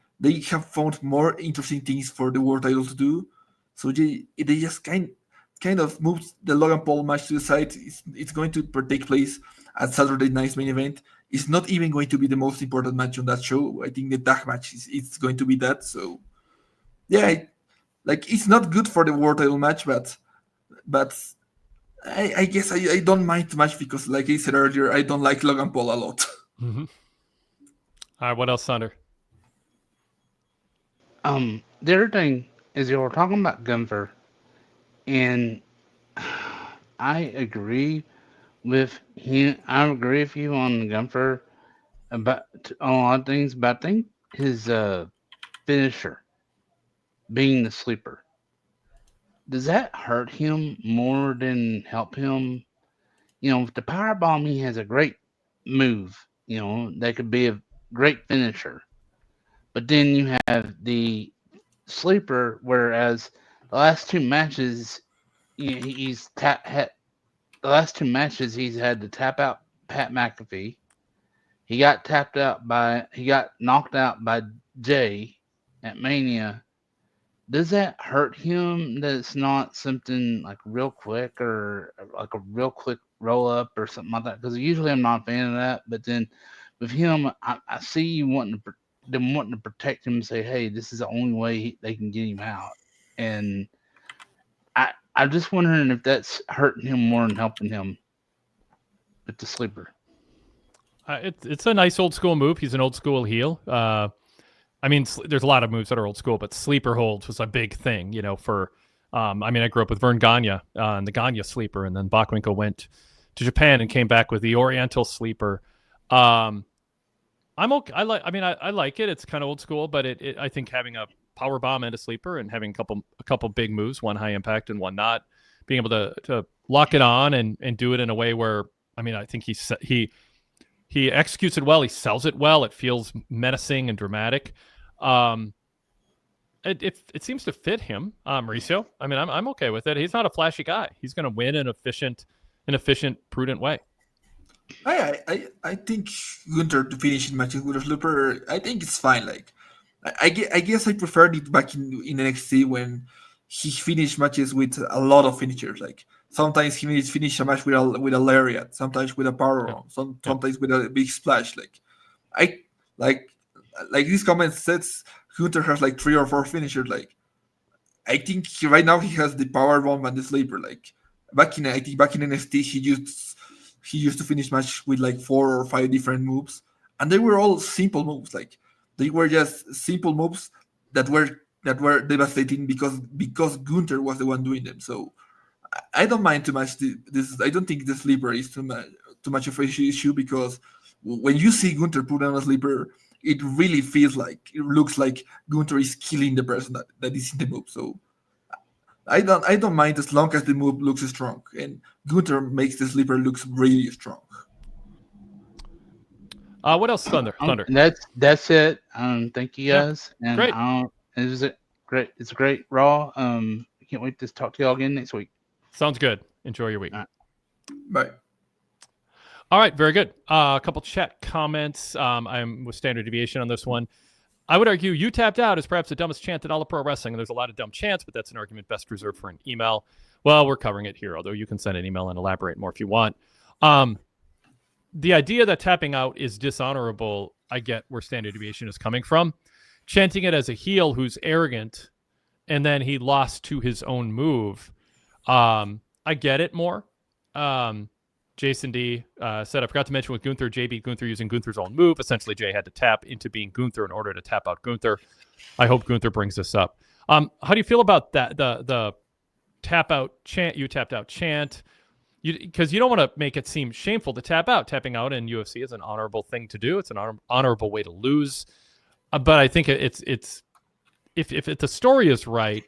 have found more interesting things for the world title to do. So they just kind of moved the Logan Paul match to the side. It's going to take place at Saturday night's main event. It's not even going to be the most important match on that show. I think the tag match it's going to be that. So yeah, it's not good for the world title match, but I guess I don't mind too much because, like I said earlier, I don't like Logan Paul a lot. Mm-hmm. All right, what else, Thunder? The other thing is you were talking about Gunther, and I agree with him, I agree with you on Gunther about on a lot of things, but I think his finisher being the sleeper, does that hurt him more than help him? With the power bomb, he has a great move. That could be a great finisher. But then you have the sleeper, whereas the last two matches, the last two matches he's had to tap out Pat McAfee. He got knocked out by Jay at Mania. Does that hurt him that it's not something like real quick or like a real quick roll up or something like that? Because usually I'm not a fan of that, but then with him, I see you them wanting to protect him and say, hey, this is the only way they can get him out. And I'm just wondering if that's hurting him more than helping him with the sleeper. It's a nice old school move. He's an old school heel. I mean, there's a lot of moves that are old school, but sleeper holds was a big thing, for, I grew up with Vern Gagne and the Gagne sleeper, and then Bockwinkel went to Japan and came back with the Oriental sleeper. I'm okay. I like it. It's kind of old school, but I think having a power bomb and a sleeper and having a couple big moves, one high impact and one not, being able to lock it on and do it in a way where, I think he executes it well. He sells it well. It feels menacing and dramatic. It seems to fit him, Mauricio. I'm okay with it. He's not a flashy guy. He's going to win in an efficient, prudent way. I think Gunther to finish in matches with a sleeper, I think it's fine. Like, I guess I preferred it back in NXT when he finished matches with a lot of finishers. Like, sometimes he finish a match with a lariat, sometimes with a power bomb, sometimes with a big splash. Like this comment says Gunther has like 3 or 4 finishers. Like, I think right now he has the power bomb and the sleeper. Like, back in NXT he used to finish match with like 4 or 5 different moves, and they were all simple moves. Like, they were just simple moves that were devastating because Gunther was the one doing them. So I don't mind too much this. I don't think the sleeper is too much of an issue, because when you see Gunther put on a sleeper, it really looks like Gunther is killing the person that is in the move. So I don't mind as long as the move looks strong, and Gunther makes the sleeper looks really strong. What else, Thunder? That's it. Thank you guys. Yeah, and great. It's a great Raw. I can't wait to talk to y'all again next week. Sounds good. Enjoy your week. Bye. All right, very good. A couple chat comments. I'm with standard deviation on this one. I would argue "you tapped out" is perhaps the dumbest chant in all of pro wrestling. There's a lot of dumb chants, but that's an argument best reserved for an email. Well, we're covering it here, although you can send an email and elaborate more if you want. The idea that tapping out is dishonorable, I get where standard deviation is coming from. Chanting it as a heel who's arrogant, and then he lost to his own move. I get it more. Jason D said, I forgot to mention with Gunther, Jay beat Gunther using Gunther's own move. Essentially, Jay had to tap into being Gunther in order to tap out Gunther. I hope Gunther brings this up. How do you feel about that? The tap out chant, you tapped out chant, because you don't want to make it seem shameful to tap out. Tapping out in UFC is an honorable thing to do. It's an honorable way to lose. But I think it's if the story is right,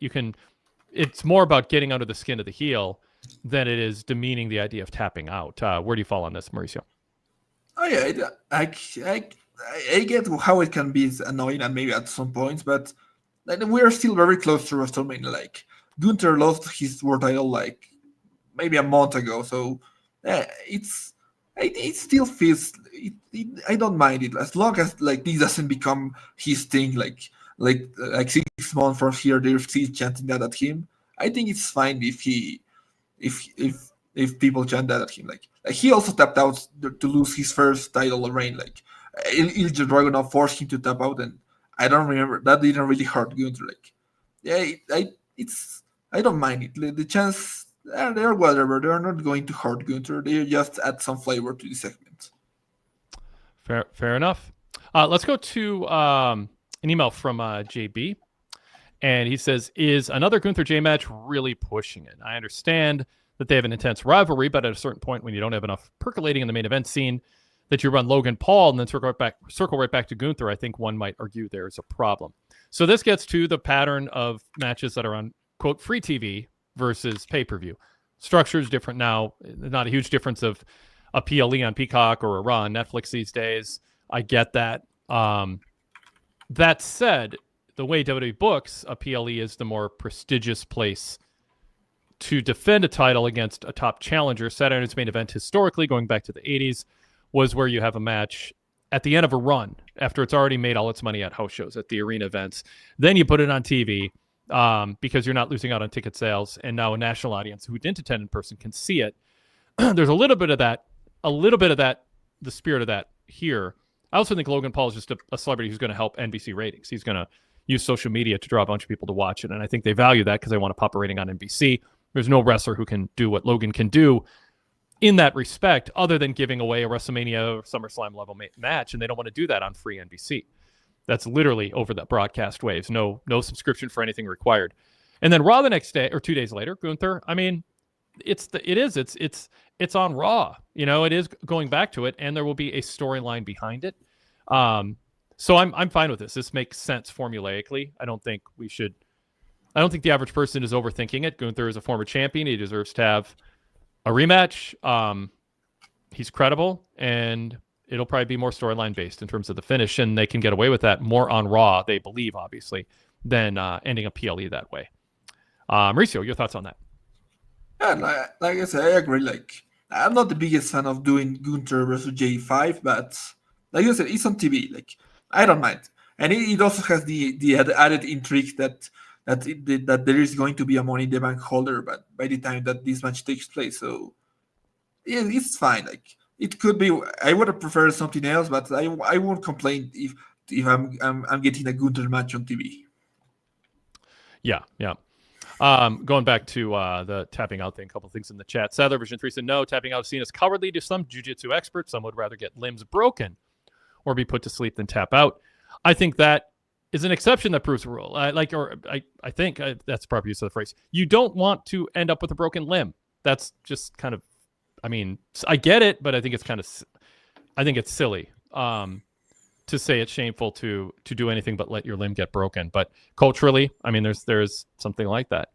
it's more about getting under the skin of the heel than it is demeaning the idea of tapping out. Where do you fall on this, Mauricio? Oh yeah, I get how it can be annoying and maybe at some points, but we are still very close to WrestleMania. Like, Gunther lost his world title like maybe a month ago, so it still feels. I don't mind it as long as like this doesn't become his thing. Like 6 months from here, they're still chanting that at him. I think it's fine if people chant that at him. Like he also tapped out to lose his first title reign. Like, Ilja Dragunov forced him to tap out, and I don't remember that didn't really hurt Gunther. Like, I don't mind it. The chants, they're whatever. They're not going to hurt Gunther. They just add some flavor to the segment. Fair enough. Let's go to an email from JB. And he says, is another Gunther J match really pushing it? I understand that they have an intense rivalry, but at a certain point when you don't have enough percolating in the main event scene, that you run Logan Paul and then circle right back to Gunther, I think one might argue there is a problem. So this gets to the pattern of matches that are on, quote, free TV versus pay-per-view. Structure is different now. Not a huge difference of a PLE on Peacock or a Raw on Netflix these days. I get that. That said, the way WWE books, a PLE is the more prestigious place to defend a title against a top challenger. Saturday Night's Main Event, historically, going back to the 80s, was where you have a match at the end of a run after it's already made all its money at house shows, at the arena events. Then you put it on TV because you're not losing out on ticket sales, and now a national audience who didn't attend in person can see it. There's a little bit of that, the spirit of that here. I also think Logan Paul is just a celebrity who's going to help NBC ratings. He's going to use social media to draw a bunch of people to watch it, and I think they value that because they want to pop a rating on NBC. There's no wrestler who can do what Logan can do in that respect, other than giving away a WrestleMania or SummerSlam level match, and they don't want to do that on free NBC. That's literally over the broadcast waves. No subscription for anything required. And then Raw the next day or 2 days later, Gunther. I mean, it's on Raw. You know, it is going back to it, and there will be a storyline behind it. So I'm fine with this. This makes sense formulaically. I don't think the average person is overthinking it. Gunther is a former champion. He deserves to have a rematch. He's credible, and it'll probably be more storyline based in terms of the finish, and they can get away with that more on Raw, they believe, obviously, than ending a PLE that way. Mauricio, your thoughts on that? Yeah, like I said, I agree. Like, I'm not the biggest fan of doing Gunther versus J5, but like you said, it's on TV. Like, I don't mind, and it also has the added intrigue that there is going to be a Money in the Bank holder, but by the time that this match takes place, so yeah, it's fine. Like, it could be. I would have preferred something else, but I won't complain if I'm getting a Gunther match on TV. Yeah. Going back to the tapping out thing, a couple things in the chat. Sadler version 3 said, no, tapping out is seen as cowardly to some jiu-jitsu experts. Some would rather get limbs broken or be put to sleep than tap out. I think that is an exception that proves a rule. I think that's the proper use of the phrase. You don't want to end up with a broken limb. That's just kind of, I mean, I get it, but I think it's silly to say it's shameful to do anything but let your limb get broken. But culturally, I mean, there's something like that.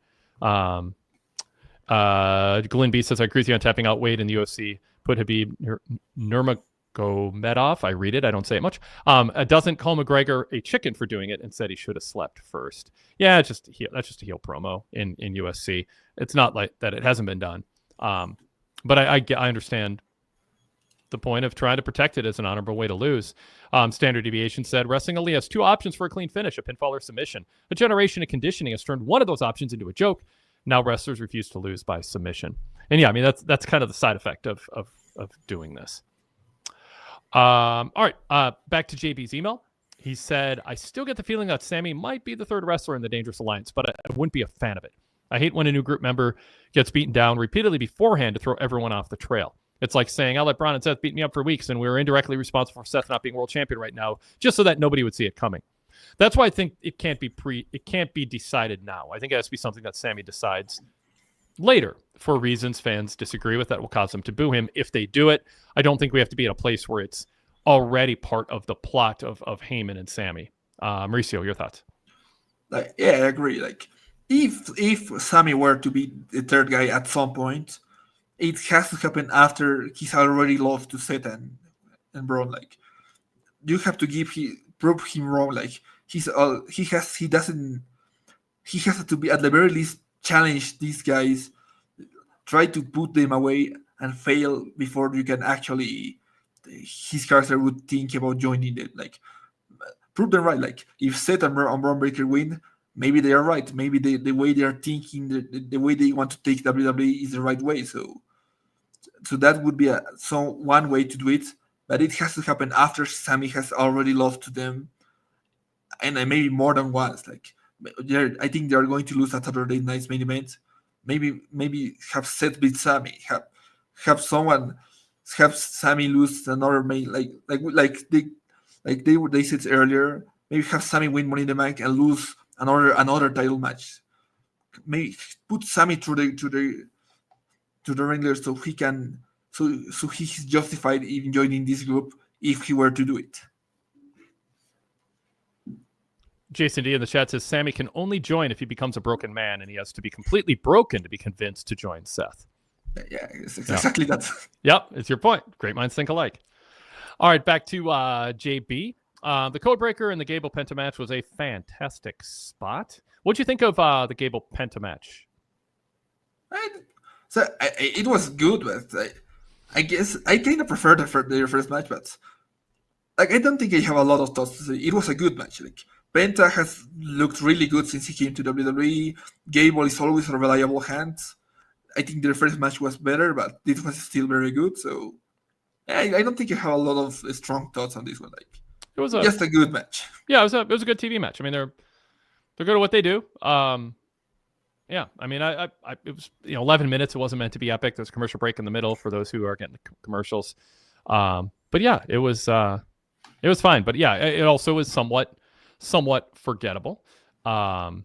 Glenn B says, I agree with you on tapping out Wade in the UFC. Put Habib Nurmagomedov, I read it, I don't say it much, doesn't call McGregor a chicken for doing it and said he should have slept first. Yeah, that's just a heel promo in USC. It's not like that it hasn't been done. But I understand the point of trying to protect it as an honorable way to lose. Standard Deviation said, Wrestling Elite has two options for a clean finish, a pinfall or submission. A generation of conditioning has turned one of those options into a joke. Now wrestlers refuse to lose by submission. And yeah, I mean, that's kind of the side effect of doing this. All right, back to JB's email. He said, I still get the feeling that Sammy might be the third wrestler in the Dangerous Alliance, but I wouldn't be a fan of it. I hate when a new group member gets beaten down repeatedly beforehand to throw everyone off the trail. It's like saying, I'll let Braun and Seth beat me up for weeks, and we were indirectly responsible for Seth not being world champion right now, just so that nobody would see it coming. That's why I think it can't be decided now. I think it has to be something that Sammy decides later for reasons fans disagree with that will cause them to boo him. If they do it, I don't think we have to be at a place where it's already part of the plot of Heyman and Sammy. Mauricio, your thoughts? Yeah, I agree. Like, if Sammy were to be the third guy at some point, it has to happen after he's already lost to Seth and Braun. Like, you have to prove him wrong. Like, he has to be at the very least challenge these guys, try to put them away and fail before you can actually, his character would think about joining them. Like, prove them right. Like, if Seth and Braun Breaker win, maybe they are right. Maybe the way they are thinking, the way they want to take WWE is the right way. So that would be one way to do it. But it has to happen after Sammy has already lost to them, and maybe more than once. Like, I think they are going to lose at Saturday Night's Main Event. Maybe have Seth beat Sammy. Have Sammy lose another main they said earlier. Maybe have Sammy win Money in the Bank and lose another title match. Maybe put Sammy through to the Wranglers so he can so he's justified in joining this group if he were to do it. Jason D in the chat says Sammy can only join if he becomes a broken man, and he has to be completely broken to be convinced to join Seth. Yeah, it's exactly that. Yep, it's your point. Great minds think alike. All right, back to JB. The Codebreaker and the Gable Penta match was a fantastic spot. What'd you think of the Gable Penta match? It was good, but I guess I kind of prefer their first match, but like I don't think I have a lot of thoughts to say. It was a good match. Like Penta has looked really good since he came to WWE. Gable is always a reliable hand. I think their first match was better, but this was still very good. So I don't think I have a lot of strong thoughts on this one. Like it was just a good match. Yeah, it was a good TV match. I mean, they're good at what they do. Yeah, I mean, it was 11 minutes. It wasn't meant to be epic. There's a commercial break in the middle for those who are getting the commercials. But yeah, it was fine. But yeah, it also was somewhat forgettable. Yeah,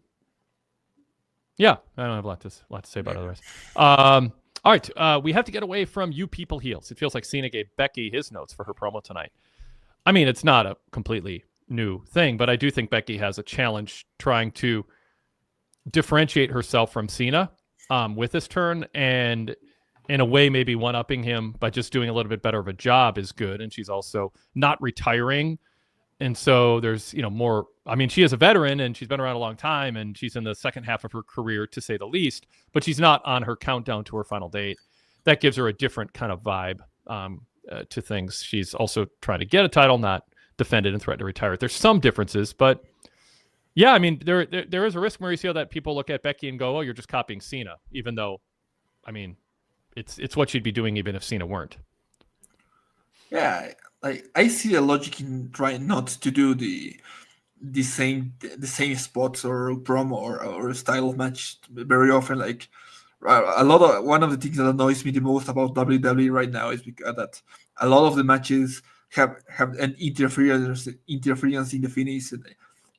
I don't have a lot to say about it otherwise. All right, we have to get away from you people heels. It feels like Cena gave Becky his notes for her promo tonight. I mean, it's not a completely new thing, but I do think Becky has a challenge trying to differentiate herself from Cena with this turn, and in a way maybe one-upping him by just doing a little bit better of a job is good. And she's also not retiring, and so there's more. I mean, she is a veteran and she's been around a long time, and she's in the second half of her career, to say the least, but she's not on her countdown to her final date. That gives her a different kind of vibe to things. She's also trying to get a title, not defend it and threaten to retire it. There's some differences, but yeah, I mean, there is a risk, Mauricio, that people look at Becky and go, "Oh, you're just copying Cena," even though, I mean, it's what she'd be doing even if Cena weren't. Yeah, I see a logic in trying not to do the same spots or promo or style of match very often. Like one of the things that annoys me the most about WWE right now is because that a lot of the matches have an interference in the finish. And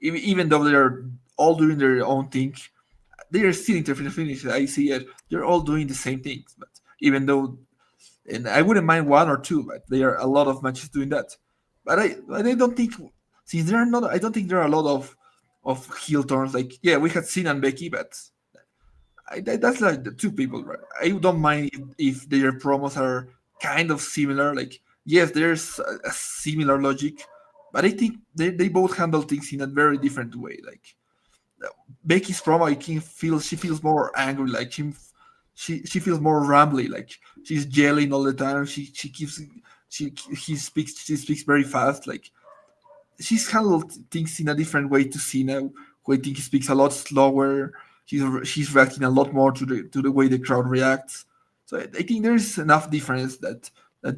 even though they're all doing their own thing, they are still interfering in the finish. I see it. They're all doing the same things, but even though, and I wouldn't mind one or two, but there are a lot of matches doing that. But I don't think, since there are not, I don't think there are a lot of heel turns. Like, yeah, we had Cena and Becky, but that's like the two people, right? I don't mind if their promos are kind of similar. Like, yes, there's a similar logic, but I think they both handle things in a very different way. Like Becky's promo, she feels more angry. Like she feels more rambly. Like she's yelling all the time. She speaks very fast. Like she's handled things in a different way to Cena, who I think he speaks a lot slower. She's reacting a lot more to the way the crowd reacts. So I think there's enough difference that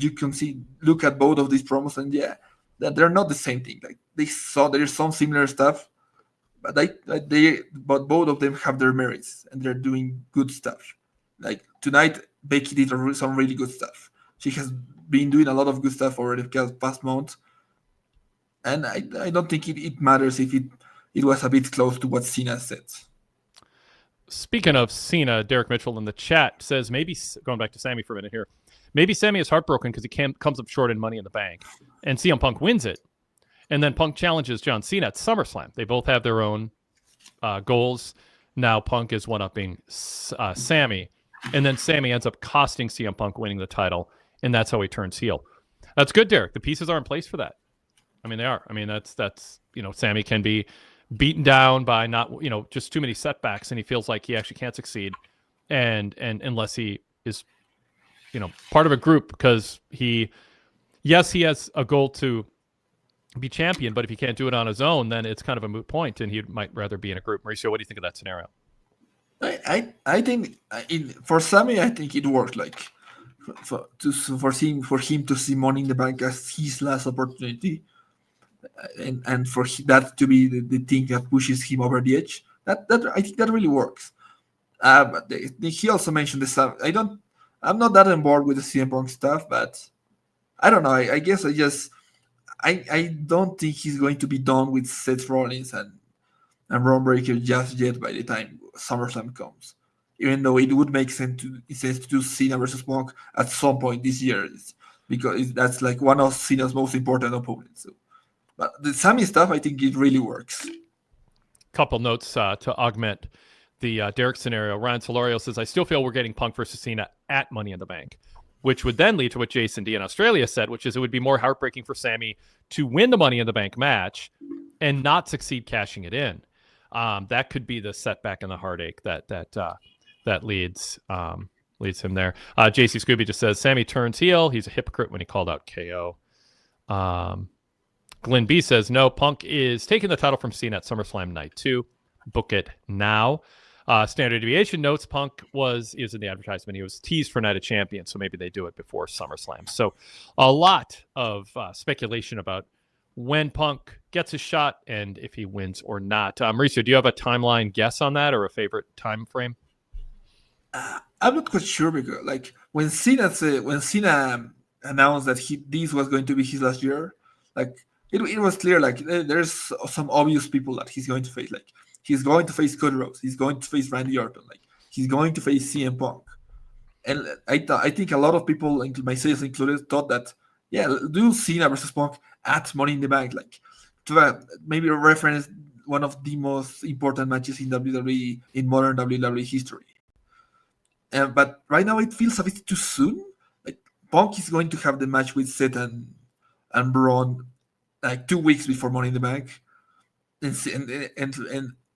you can look at both of these promos, and yeah, that they're not the same thing. Like there's some similar stuff, but but both of them have their merits and they're doing good stuff. Like tonight, Becky did some really good stuff. She has been doing a lot of good stuff over the past month, and I don't think it matters if it was a bit close to what Cena said. Speaking of Cena, Derek Mitchell in the chat says, maybe, going back to Sammy for a minute here, maybe Sammy is heartbroken because he comes up short in Money in the Bank, and CM Punk wins it, and then Punk challenges John Cena at SummerSlam. They both have their own goals. Now Punk is one-upping Sammy, and then Sammy ends up costing CM Punk winning the title, and that's how he turns heel. That's good, Derek. The pieces are in place for that. I mean, they are. I mean, that's Sammy can be beaten down by not just too many setbacks, and he feels like he actually can't succeed, and unless he is part of a group, because he has a goal to be champion, but if he can't do it on his own, then it's kind of a moot point, and he might rather be in a group. Mauricio, what do you think of that scenario? I think for Sammy, I think it worked. Like for him to see Money in the Bank as his last opportunity, and for that to be the thing that pushes him over the edge. That I think that really works. But he also mentioned the stuff. I'm not that on board with the CM Punk stuff, but I don't know. I guess I don't think he's going to be done with Seth Rollins and Braun Breaker just yet by the time SummerSlam comes. even though it would make sense to do Cena versus Punk at some point this year, because that's like one of Cena's most important opponents. So, but the Sami stuff, I think it really works. Couple notes to augment the Derek scenario. Ryan Solorio says, I still feel we're getting Punk versus Cena at Money in the Bank, which would then lead to what Jason D in Australia said, which is it would be more heartbreaking for Sami to win the Money in the Bank match and not succeed cashing it in. That could be the setback and the heartache that leads him there. JC Scooby just says, Sami turns heel. He's a hypocrite when he called out KO. Glenn B says, no, Punk is taking the title from Cena at SummerSlam Night 2. Book it now. Standard Deviation notes Punk is in the advertisement. He was teased for Night of Champions, so maybe they do it before SummerSlam. So a lot of speculation about when Punk gets a shot and if he wins or not. Mauricio, do you have a timeline guess on that or a favorite time frame? I'm not quite sure because, like, when Cena announced that this was going to be his last year, like it was clear, like there's some obvious people that he's going to face. Like he's going to face Cody Rhodes, he's going to face Randy Orton, like he's going to face CM Punk, and I think a lot of people, myself included, thought that do Cena versus Punk at Money in the Bank, like to maybe reference one of the most important matches in WWE in modern WWE history. But right now it feels a bit too soon. Like Punk is going to have the match with Seth and Braun like 2 weeks before Money in the Bank, and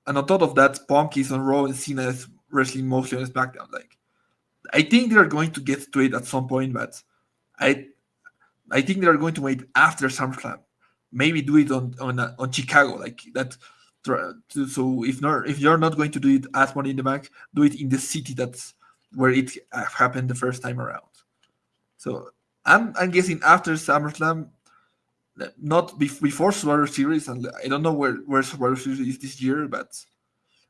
on top of that, Punk is on Raw and Cena is wrestling mostly on SmackDown. Like I think they're going to get to it at some point, but I think they're going to wait after SummerSlam. Maybe do it on Chicago, like that. So if you're not going to do it at Money in the Bank, do it in the city that's where it happened the first time around. So I'm guessing after SummerSlam, not before Survivor Series, and I don't know where Survivor Series is this year, but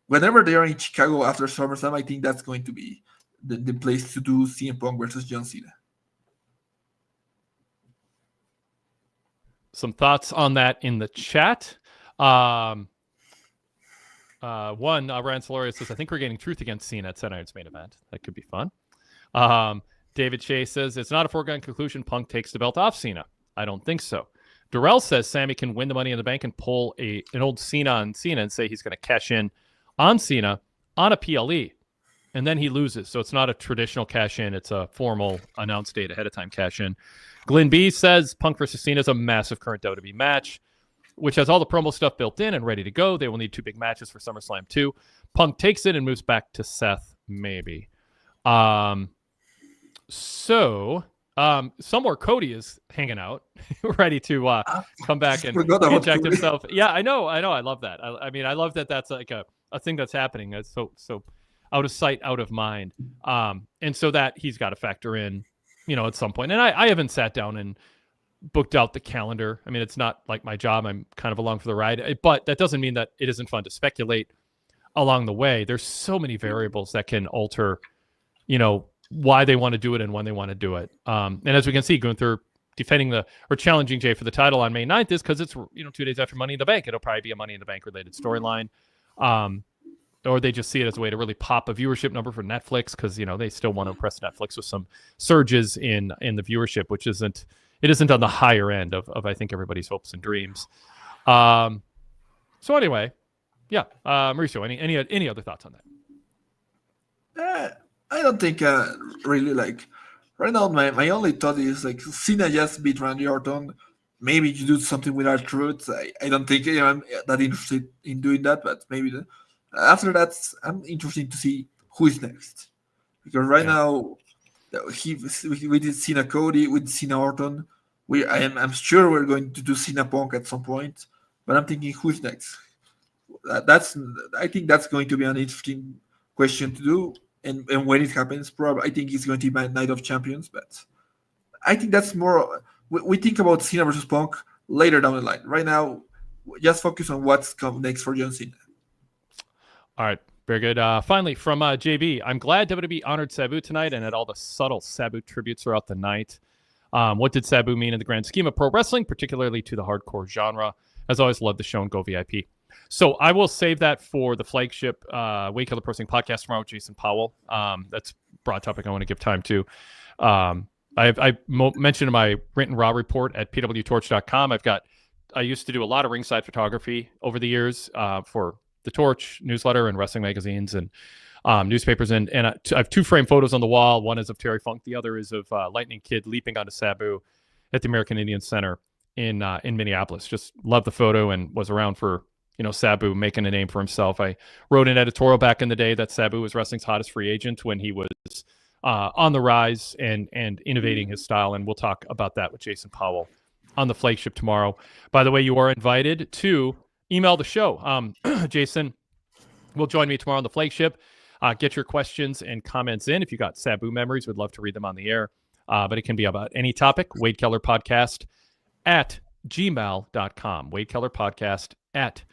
whenever they are in Chicago after SummerSlam, I think that's going to be the place to do CM Punk versus John Cena. Some thoughts on that in the chat. Ryan Solorio says, I think we're getting Truth against Cena at Saturday's main event. That could be fun. David Shea says, it's not a foregone conclusion Punk takes the belt off Cena. I don't think so. Darrell says Sami can win the Money in the Bank and pull an old Cena on Cena and say he's going to cash in on Cena on a PLE. And then he loses. So it's not a traditional cash in. It's a formal announced date ahead of time cash in. Glenn B says Punk versus Cena is a massive current WWE match, which has all the promo stuff built in and ready to go. They will need 2 big matches for SummerSlam 2. Punk takes it and moves back to Seth, maybe. Somewhere Cody is hanging out, ready to come back and inject himself. Yeah, I know. I love that. I mean, I love that that's like a thing that's happening. That's so out of sight, out of mind. And so that he's got to factor in, at some point. And I haven't sat down and booked out the calendar. I mean, it's not like my job. I'm kind of along for the ride, but that doesn't mean that it isn't fun to speculate along the way. There's so many variables that can alter, why they want to do it and when they want to do it. And as we can see, Gunther defending or challenging Jay for the title on May 9th is because it's, 2 days after Money in the Bank. It'll probably be a Money in the Bank related storyline. Or they just see it as a way to really pop a viewership number for Netflix because, they still want to impress Netflix with some surges in the viewership, which isn't on the higher end of I think everybody's hopes and dreams. So anyway, yeah. Mauricio, any other thoughts on that? I don't think really, like right now my only thought is like Cena just beat Randy Orton. Maybe you do something with R-Truth. I don't think I'm that interested in doing that, but maybe after that I'm interested to see who is next, because right now we did Cena Cody with Cena Orton. I'm sure we're going to do Cena Punk at some point, but I'm thinking who's next. I think that's going to be an interesting question to do. And when it happens, probably I think it's going to be Night of Champions. But I think that's more. We think about Cena versus Punk later down the line. Right now, just focus on what's come next for John Cena. All right, very good. Finally, from JB, I'm glad WWE honored Sabu tonight and had all the subtle Sabu tributes throughout the night. What did Sabu mean in the grand scheme of pro wrestling, particularly to the hardcore genre? As always, love the show and go VIP. So I will save that for the flagship Wade Keller Pro Wrestling podcast tomorrow with Jason Powell. That's a broad topic I want to give time to. I mentioned in my written Raw report at PWTorch.com. I used to do a lot of ringside photography over the years for the Torch newsletter and wrestling magazines and newspapers. And I have 2 frame photos on the wall. One is of Terry Funk. The other is of Lightning Kid leaping onto Sabu at the American Indian Center in Minneapolis. Just love the photo and was around for, Sabu making a name for himself. I wrote an editorial back in the day that Sabu was wrestling's hottest free agent when he was on the rise and innovating his style. And we'll talk about that with Jason Powell on the flagship tomorrow. By the way, you are invited to email the show. Jason will join me tomorrow on the flagship. Get your questions and comments in. If you got Sabu memories, we'd love to read them on the air. But it can be about any topic. wadekellerpodcast at gmail.com. wadekellerpodcast at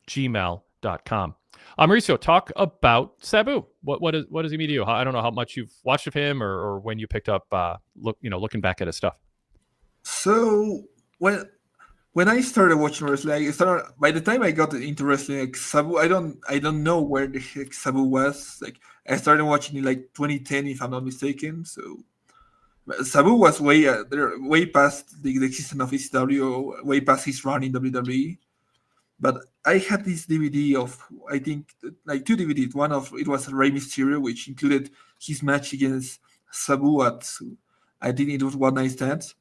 gmail.com. Mauricio, talk about Sabu. What does he mean to you? I don't know how much you've watched of him or when you picked up looking back at his stuff. So when I started watching wrestling, by the time I got into wrestling, like Sabu, I don't know where the heck Sabu was. Like I started watching in like 2010, if I'm not mistaken. So Sabu was way past the existence of ECW, way past his run in WWE. But I had this DVD of, I think, like 2 DVDs. One of it was Rey Mysterio, which included his match against Sabu at, I think it was One Night Stand.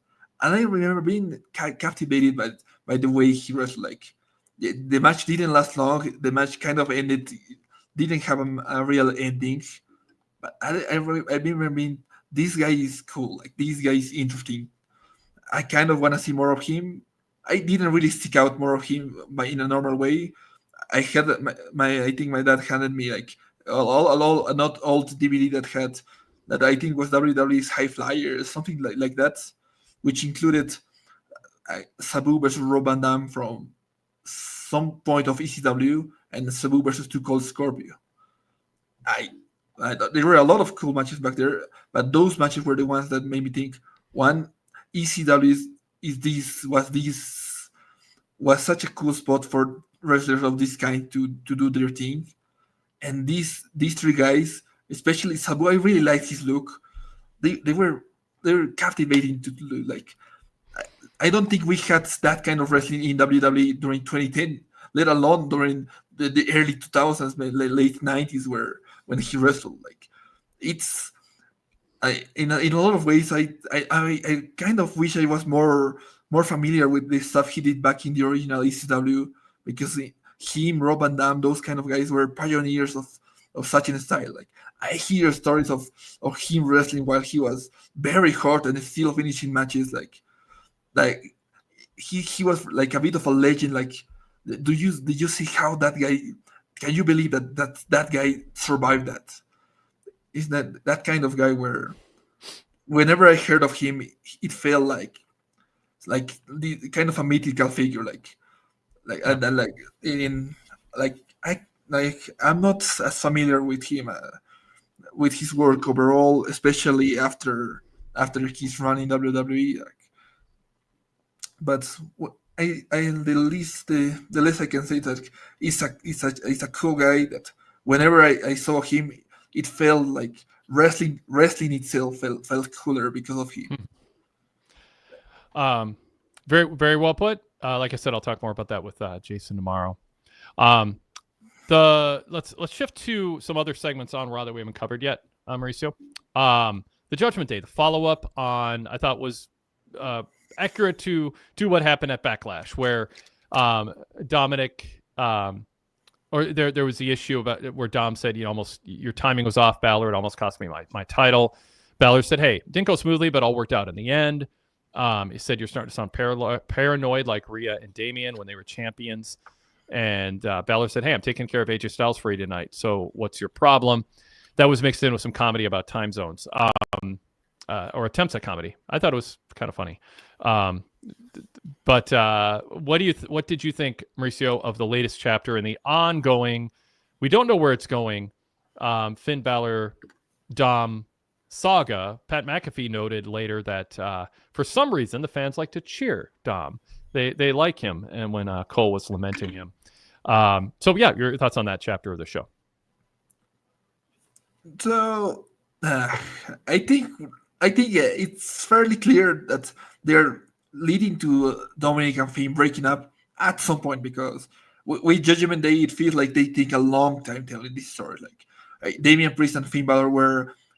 And I remember being captivated by the way he wrestled. Like the match didn't last long. The match kind of ended, didn't have a real ending. But I remember being, this guy is cool. Like this guy is interesting. I kind of want to see more of him. I didn't really stick out more of him in a normal way. I had I think my dad handed me like not old DVD that I think was WWE's High Flyer, something like that, which included Sabu versus Rob Van Dam from some point of ECW and Sabu versus Too Cold Scorpio. There were a lot of cool matches back there, but those matches were the ones that made me think, one, ECW was such a cool spot for wrestlers of this kind to do their thing. And these 3 guys, especially Sabu, I really liked his look. They were captivating to like. I don't think we had that kind of wrestling in WWE during 2010, let alone during the early 2000s, late 90s, when he wrestled. Like it's, in a lot of ways, I kind of wish I was more familiar with the stuff he did back in the original ECW, because him, Rob Van Dam, those kind of guys were pioneers of such a style. Like I hear stories of him wrestling while he was very hot and still finishing matches. Like he was like a bit of a legend. Like, did you see how that guy? Can you believe that guy survived that? Is that kind of guy where whenever I heard of him, it felt like the kind of a mythical figure. I'm not as familiar with him, with his work overall, especially after his run in WWE. But the least I can say that he's a cool guy. That whenever I saw him, it felt like wrestling itself felt cooler because of him. Very, very well put. Like I said, I'll talk more about that with Jason tomorrow. Let's shift to some other segments on Raw that we haven't covered yet, Mauricio. The Judgment Day, the follow-up on, I thought was accurate to what happened at Backlash, where Dominic, or there was the issue about where Dom said, your timing was off, Balor. It almost cost me my title. Balor said, hey, didn't go smoothly, but all worked out in the end. He said, you're starting to sound paranoid like Rhea and Damian when they were champions. And Balor said, hey, I'm taking care of AJ Styles for you tonight. So what's your problem? That was mixed in with some comedy about time zones, or attempts at comedy. I thought it was kind of funny. But what did you think, Mauricio, of the latest chapter in the ongoing, we don't know where it's going, Finn Balor, Dom saga? Pat McAfee noted later that for some reason the fans like to cheer Dom. They like him, and when Cole was lamenting him. So yeah, your thoughts on that chapter of the show? So I think yeah, it's fairly clear that they're leading to Dominic and Finn breaking up at some point, because with Judgment Day it feels like they take a long time telling this story. Like Damian Priest and Finn Balor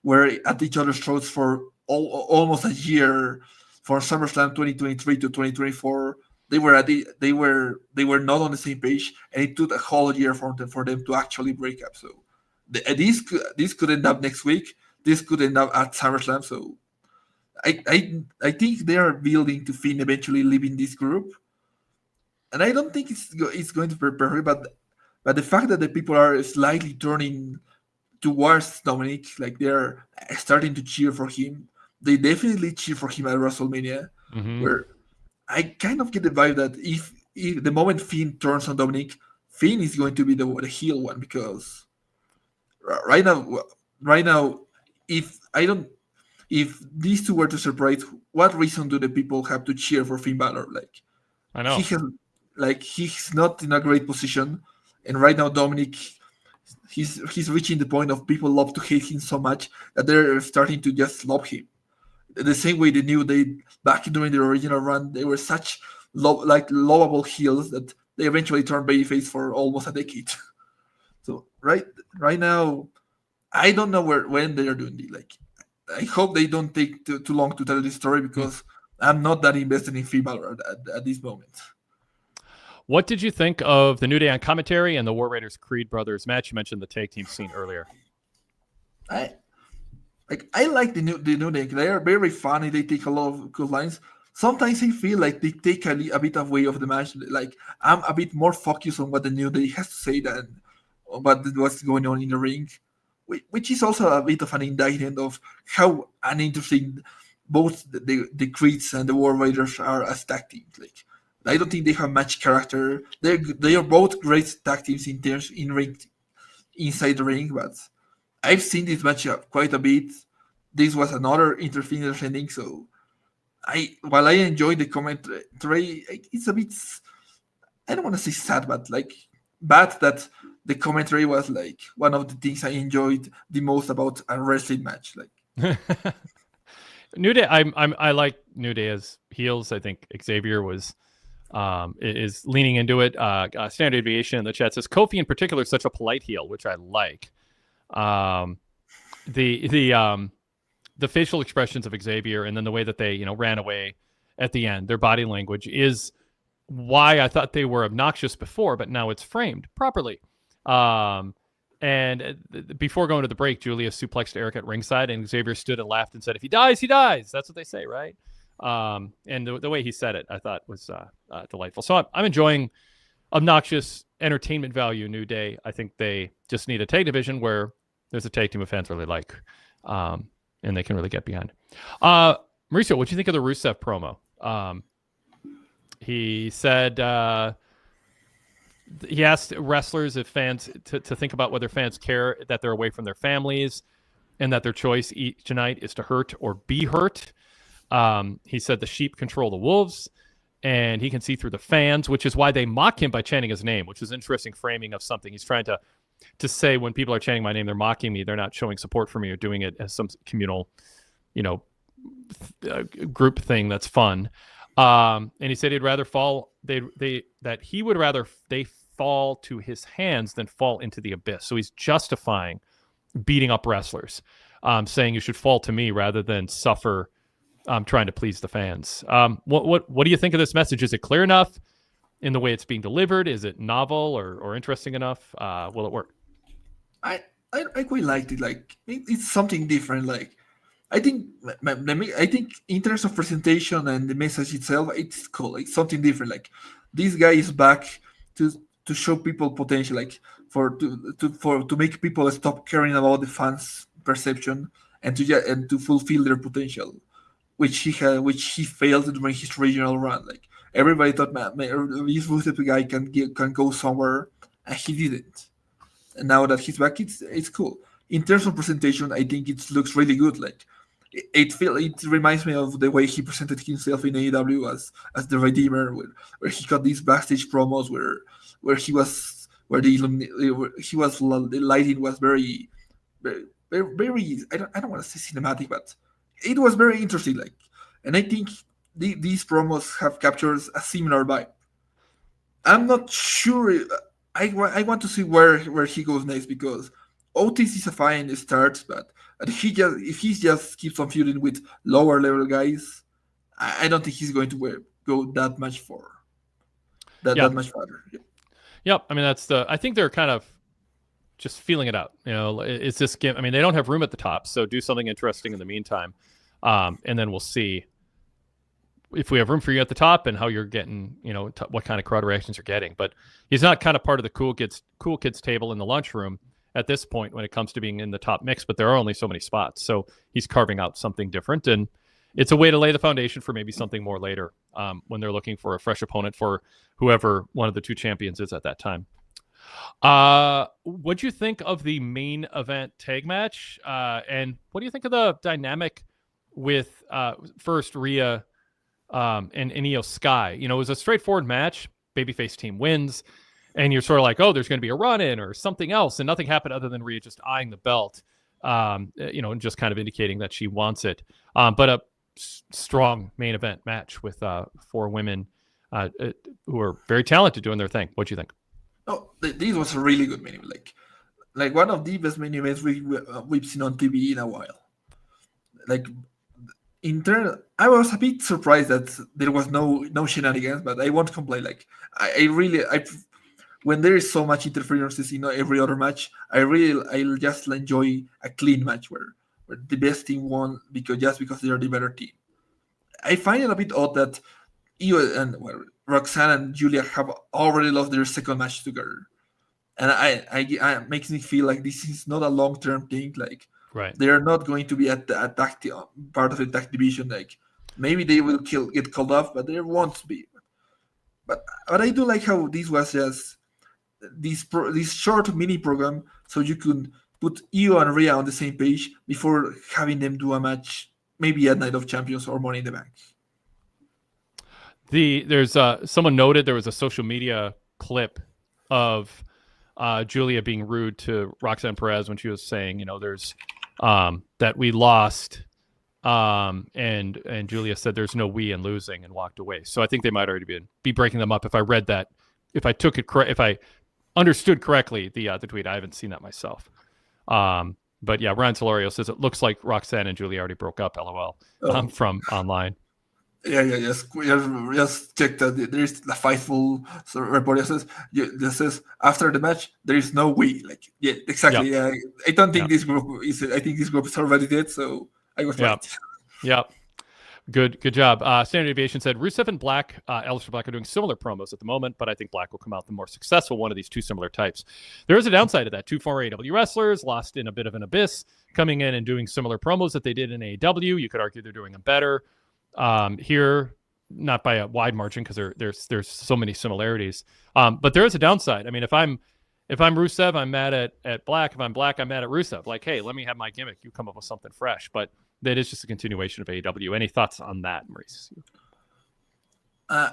were at each other's throats for almost a year, for SummerSlam 2023 to 2024. They were not on the same page, and it took a whole year for them to actually break up. So this could end up next week. This could end up at SummerSlam. So I think they are building to Finn eventually leaving this group, and I don't think it's going to be perfect. But the fact that the people are slightly turning towards Dominic, like they're starting to cheer for him. They definitely cheer for him at WrestleMania, where I kind of get the vibe that if the moment Finn turns on Dominic, Finn is going to be the heel one, because right now, if these two were to separate, what reason do the people have to cheer for Finn Balor? Like, I know. He's not in a great position, and right now Dominic, he's reaching the point of people love to hate him so much that they're starting to just love him. The same way they knew they back during the original run, they were such lovable heels that they eventually turned babyface for almost a decade. So right now, I don't know when they are doing it. Like, I hope they don't take too long to tell this story, because I'm not that invested in Finn Balor at this moment. What did you think of the New Day on commentary and the War Raiders Creed brothers match? You mentioned the tag team scene earlier. I like the new Day. They are very funny. They take a lot of good lines. Sometimes I feel like they take a bit away of the match. Like, I'm a bit more focused on what the New Day has to say than what's going on in the ring, which is also a bit of an indictment of how uninteresting both the Creeds and the War Raiders are as tag teams. Like, I don't think they have much character. They are both great tag teams in ring, inside the ring, but I've seen this match quite a bit. This was another interference ending, so while I enjoyed the commentary, it's a bit, I don't want to say sad, but like bad that the commentary was like one of the things I enjoyed the most about a wrestling match. Like, New Day, I like New Day as heels. I think Xavier is leaning into it. Standard Deviation in the chat says Kofi in particular is such a polite heel, which I like. The facial expressions of Xavier, and then the way that they ran away at the end, their body language is why I thought they were obnoxious before, but now it's framed properly. And before going to the break, Julia suplexed Eric at ringside, and Xavier stood and laughed and said, "If he dies, he dies." That's what they say, right? And the way he said it, I thought was delightful. So I'm enjoying obnoxious entertainment value. New Day. I think they just need a tag division where there's a tag team of fans really like, and they can really get behind. Mauricio, what do you think of the Rusev promo? He said he asked wrestlers if fans to think about whether fans care that they're away from their families and that their choice each night is to hurt or be hurt. He said the sheep control the wolves, and he can see through the fans, which is why they mock him by chanting his name, which is interesting framing of something. He's trying to say when people are chanting my name, they're mocking me. They're not showing support for me or doing it as some communal, group thing that's fun. And he said he'd rather fall. That he would rather they fall to his hands than fall into the abyss. So he's justifying beating up wrestlers, saying you should fall to me rather than suffer trying to please the fans. What do you think of this message? Is it clear enough in the way it's being delivered? Is it novel or interesting enough? Will it work? I quite liked it. Like, it's something different. Like, I think in terms of presentation and the message itself, it's cool. It's something different. Like, this guy is back to show people potential, like to make people stop caring about the fans' perception and to fulfill their potential, which he failed during his regional run. Like, everybody thought, man, this Rusev guy can go somewhere, and he didn't. And now that he's back, it's cool. In terms of presentation, I think it looks really good. Like, it reminds me of the way he presented himself in AEW as the Redeemer, where he got these backstage promos where he was where the lighting was very, very I don't want to say cinematic, but it was very interesting. Like, and I think these promos have captured a similar vibe. I'm not sure. I want to see where he goes next, because Otis is a fine start, but if he just keeps on feuding with lower level guys, I don't think he's going to go that much for that much farther. Yeah. Yep. I mean, I think they're kind of just feeling it out. It's this game. I mean, they don't have room at the top, so do something interesting in the meantime, and then we'll see if we have room for you at the top and how you're getting, what kind of crowd reactions you're getting. But he's not kind of part of the cool kids table in the lunchroom at this point when it comes to being in the top mix, but there are only so many spots. So he's carving out something different, and it's a way to lay the foundation for maybe something more later when they're looking for a fresh opponent for whoever one of the two champions is at that time. What do you think of the main event tag match? And what do you think of the dynamic with first Rhea and Io Sky? It was a straightforward match. Babyface team wins, and you're sort of like, oh, there's going to be a run-in or something else, and nothing happened other than Rhea just eyeing the belt, and just kind of indicating that she wants it. But a strong main event match with 4 women who are very talented doing their thing. What do you think? Oh, this was a really good main event. Like one of the best main events we've seen on TV in a while. Like, I was a bit surprised that there was no shenanigans, but I won't complain. Like, I when there is so much interferences in every other match, I'll just enjoy a clean match where the best team won because they are the better team. I find it a bit odd that Roxanne and Julia have already lost their second match together, and I makes me feel like this is not a long-term thing. Like, right, they are not going to be at the part of the tag division. Like, maybe they will get called off, but there won't be. But I do like how this was just this short mini program, so you could put Io and Rhea on the same page before having them do a match, maybe at Night of Champions or Money in the Bank. There's someone noted there was a social media clip of Julia being rude to Roxanne Perez when she was saying, there's that we lost, and Julia said there's no we in losing and walked away. So I think they might already be breaking them up. If I read that, if I took it correct, if I understood correctly the tweet, I haven't seen that myself. But yeah, Ryan Solorio says it looks like Roxanne and Julia already broke up. LOL. From online. Yeah. Just check that there is a Fightful report that says after the match there is no we. Like, yeah, exactly. Yep. Yeah, I don't think this group is. I think this group is already dead. So I was right. Yep. Good job. Standard Aviation said Rusev and Aleister Black are doing similar promos at the moment, but I think Black will come out the more successful one of these two similar types. There is a downside to that. 2 former AEW wrestlers lost in a bit of an abyss, coming in and doing similar promos that they did in AEW. You could argue they're doing them better. Here, not by a wide margin because there's so many similarities. But there is a downside. I mean, if I'm Rusev, I'm mad at Black. If I'm Black, I'm mad at Rusev. Like, hey, let me have my gimmick. You come up with something fresh. But that is just a continuation of AEW. Any thoughts on that, Maurice? I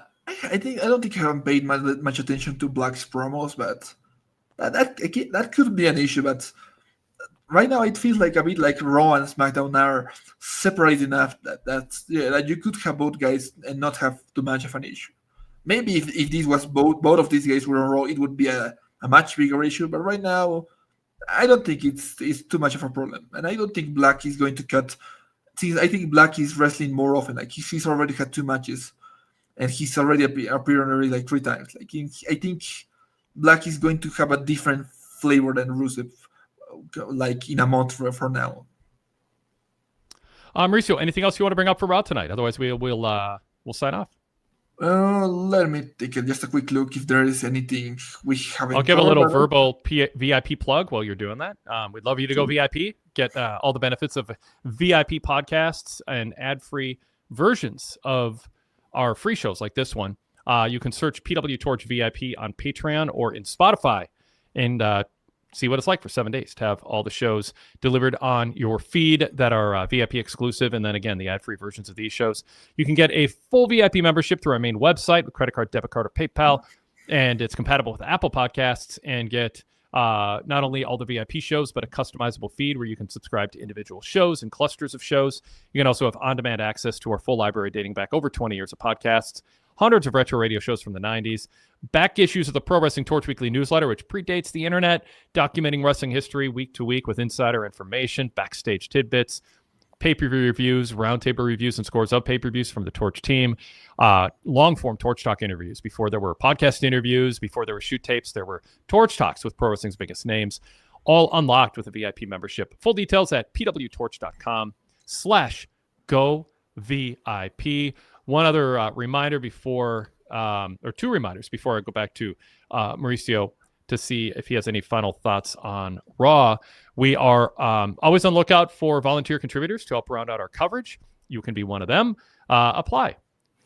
don't think I haven't paid much attention to Black's promos, but that could be an issue. But right now, it feels like a bit like Raw and SmackDown are separate enough that you could have both guys and not have too much of an issue. Maybe if this was both of these guys were on Raw, it would be a much bigger issue. But right now, I don't think it's too much of a problem, and I don't think Black is going to cut. Since I think Black is wrestling more often. Like, he's already had 2 matches, and he's already appeared already like 3 times. Like, I think Black is going to have a different flavor than Rusev, like in a month from now. Mauricio, anything else you want to bring up for Raw tonight? Otherwise, we'll sign off. Let me take just a quick look if there is anything we haven't. I'll give a little verbal VIP plug while you're doing that. We'd love you to go VIP, get all the benefits of VIP podcasts and ad-free versions of our free shows like this one. You can search PWTorch VIP on Patreon or in Spotify and see what it's like for 7 days to have all the shows delivered on your feed that are VIP exclusive. And then again, the ad-free versions of these shows. You can get a full VIP membership through our main website with credit card, debit card, or PayPal. and it's compatible with Apple Podcasts, and get not only all the VIP shows, but a customizable feed where you can subscribe to individual shows and clusters of shows. You can also have on-demand access to our full library dating back over 20 years of podcasts, hundreds of retro radio shows from the 90s, back issues of the Pro Wrestling Torch Weekly newsletter, which predates the internet, documenting wrestling history week to week with insider information, backstage tidbits, pay-per-view reviews, roundtable reviews, and scores of pay-per-views from the Torch team, long-form Torch Talk interviews. Before there were podcast interviews, before there were shoot tapes, there were Torch Talks with pro wrestling's biggest names, all unlocked with a VIP membership. Full details at pwtorch.com/govip. One other reminder before, or two reminders before I go back to Mauricio to see if he has any final thoughts on Raw. We are always on the lookout for volunteer contributors to help round out our coverage. You can be one of them. Apply.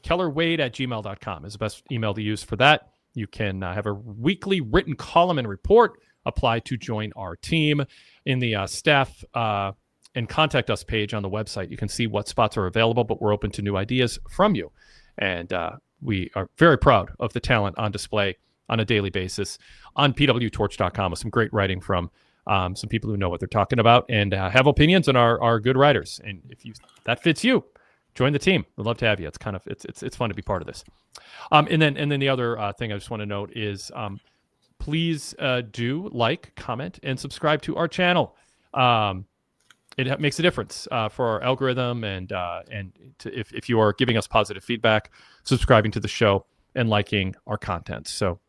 kellerwade@gmail.com is the best email to use for that. You can have a weekly written column and report. Apply to join our team. In the staff and contact us page on the website, you can see what spots are available, but we're open to new ideas from you. And we are very proud of the talent on display on a daily basis on PWTorch.com with some great writing from some people who know what they're talking about and have opinions and are good writers. And if that fits you, join the team. We'd love to have you. It's kind of it's fun to be part of this. And then the other thing I just want to note is please do like, comment, and subscribe to our channel. It makes a difference for our algorithm, and if you are giving us positive feedback, subscribing to the show, and liking our content. So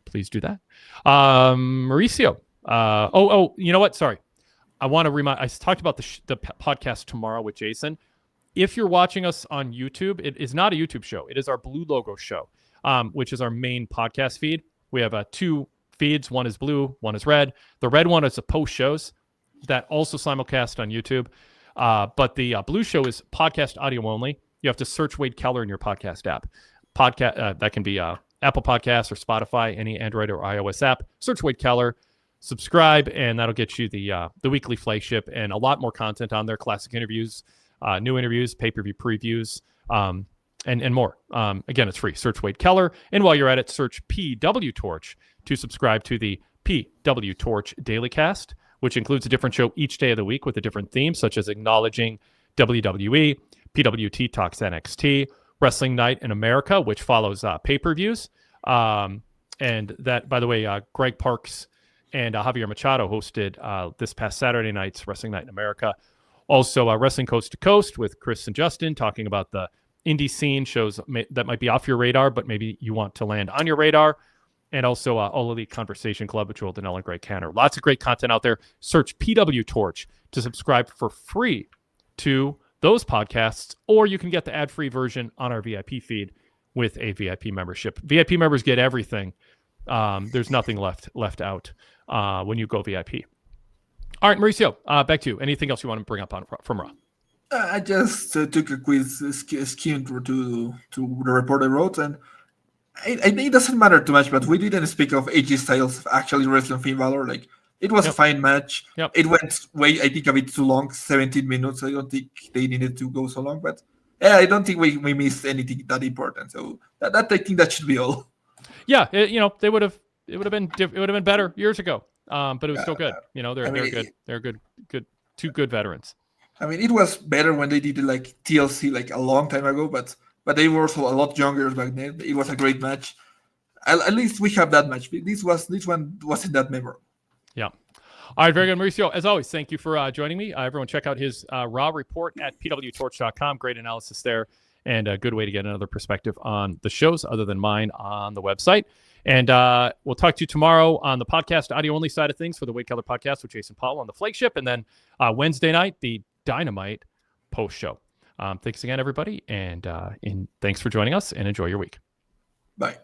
please do that. Mauricio. You know what? Sorry. I want to remind, I talked about the podcast tomorrow with Jason. If you're watching us on YouTube, it is not a YouTube show. It is our blue logo show, which is our main podcast feed. We have two feeds. One is blue, one is red. The red one is the post shows that also simulcast on YouTube. But the blue show is podcast audio only. You have to search Wade Keller in your podcast app. That can be Apple Podcasts or Spotify, any Android or iOS app. Search Wade Keller, subscribe, and that'll get you the weekly flagship and a lot more content on there. Classic interviews, new interviews, pay-per-view previews, and more. Again, it's free. Search Wade Keller, and while you're at it, search PWTorch to subscribe to the PWTorch Daily Cast, which includes a different show each day of the week with a different theme, such as acknowledging WWE, PWT Talks NXT, Wrestling Night in America, which follows pay-per-views. And that, by the way, Greg Parks and Javier Machado hosted this past Saturday night's Wrestling Night in America. Also, Wrestling Coast to Coast with Chris and Justin talking about the indie scene, shows that might be off your radar, but maybe you want to land on your radar. And also All Elite Conversation Club with Joel Donnell and Greg Canner. Lots of great content out there. Search PWTorch to subscribe for free to those podcasts, or you can get the ad-free version on our VIP feed with a VIP membership. VIP members get everything. There's nothing left out when you go VIP. All right, Mauricio, back to you. Anything else you want to bring up from Raw? I just took a quick skim to the report I wrote, and I think it doesn't matter too much, but we didn't speak of AJ Styles actually wrestling Finn Balor. Like, it was a fine match. Yep. It went I think, a bit too long, 17 minutes. I don't think they needed to go so long, but I don't think we missed anything that important. So that I think that should be all. Yeah, it would have been better years ago. But it was still good. They're good. They're good, two good veterans. I mean, it was better when they did it like TLC like a long time ago, but they were also a lot younger back then. It was a great match. At least we have that match. This one wasn't that memorable. Yeah. All right, very good, Mauricio. As always, thank you for joining me. Everyone, check out his Raw report at pwtorch.com. Great analysis there, and a good way to get another perspective on the shows other than mine on the website. And we'll talk to you tomorrow on the podcast audio-only side of things for the Wade Keller podcast with Jason Paul on the flagship, and then Wednesday night, the Dynamite post-show. Thanks again, everybody, and thanks for joining us, and enjoy your week. Bye.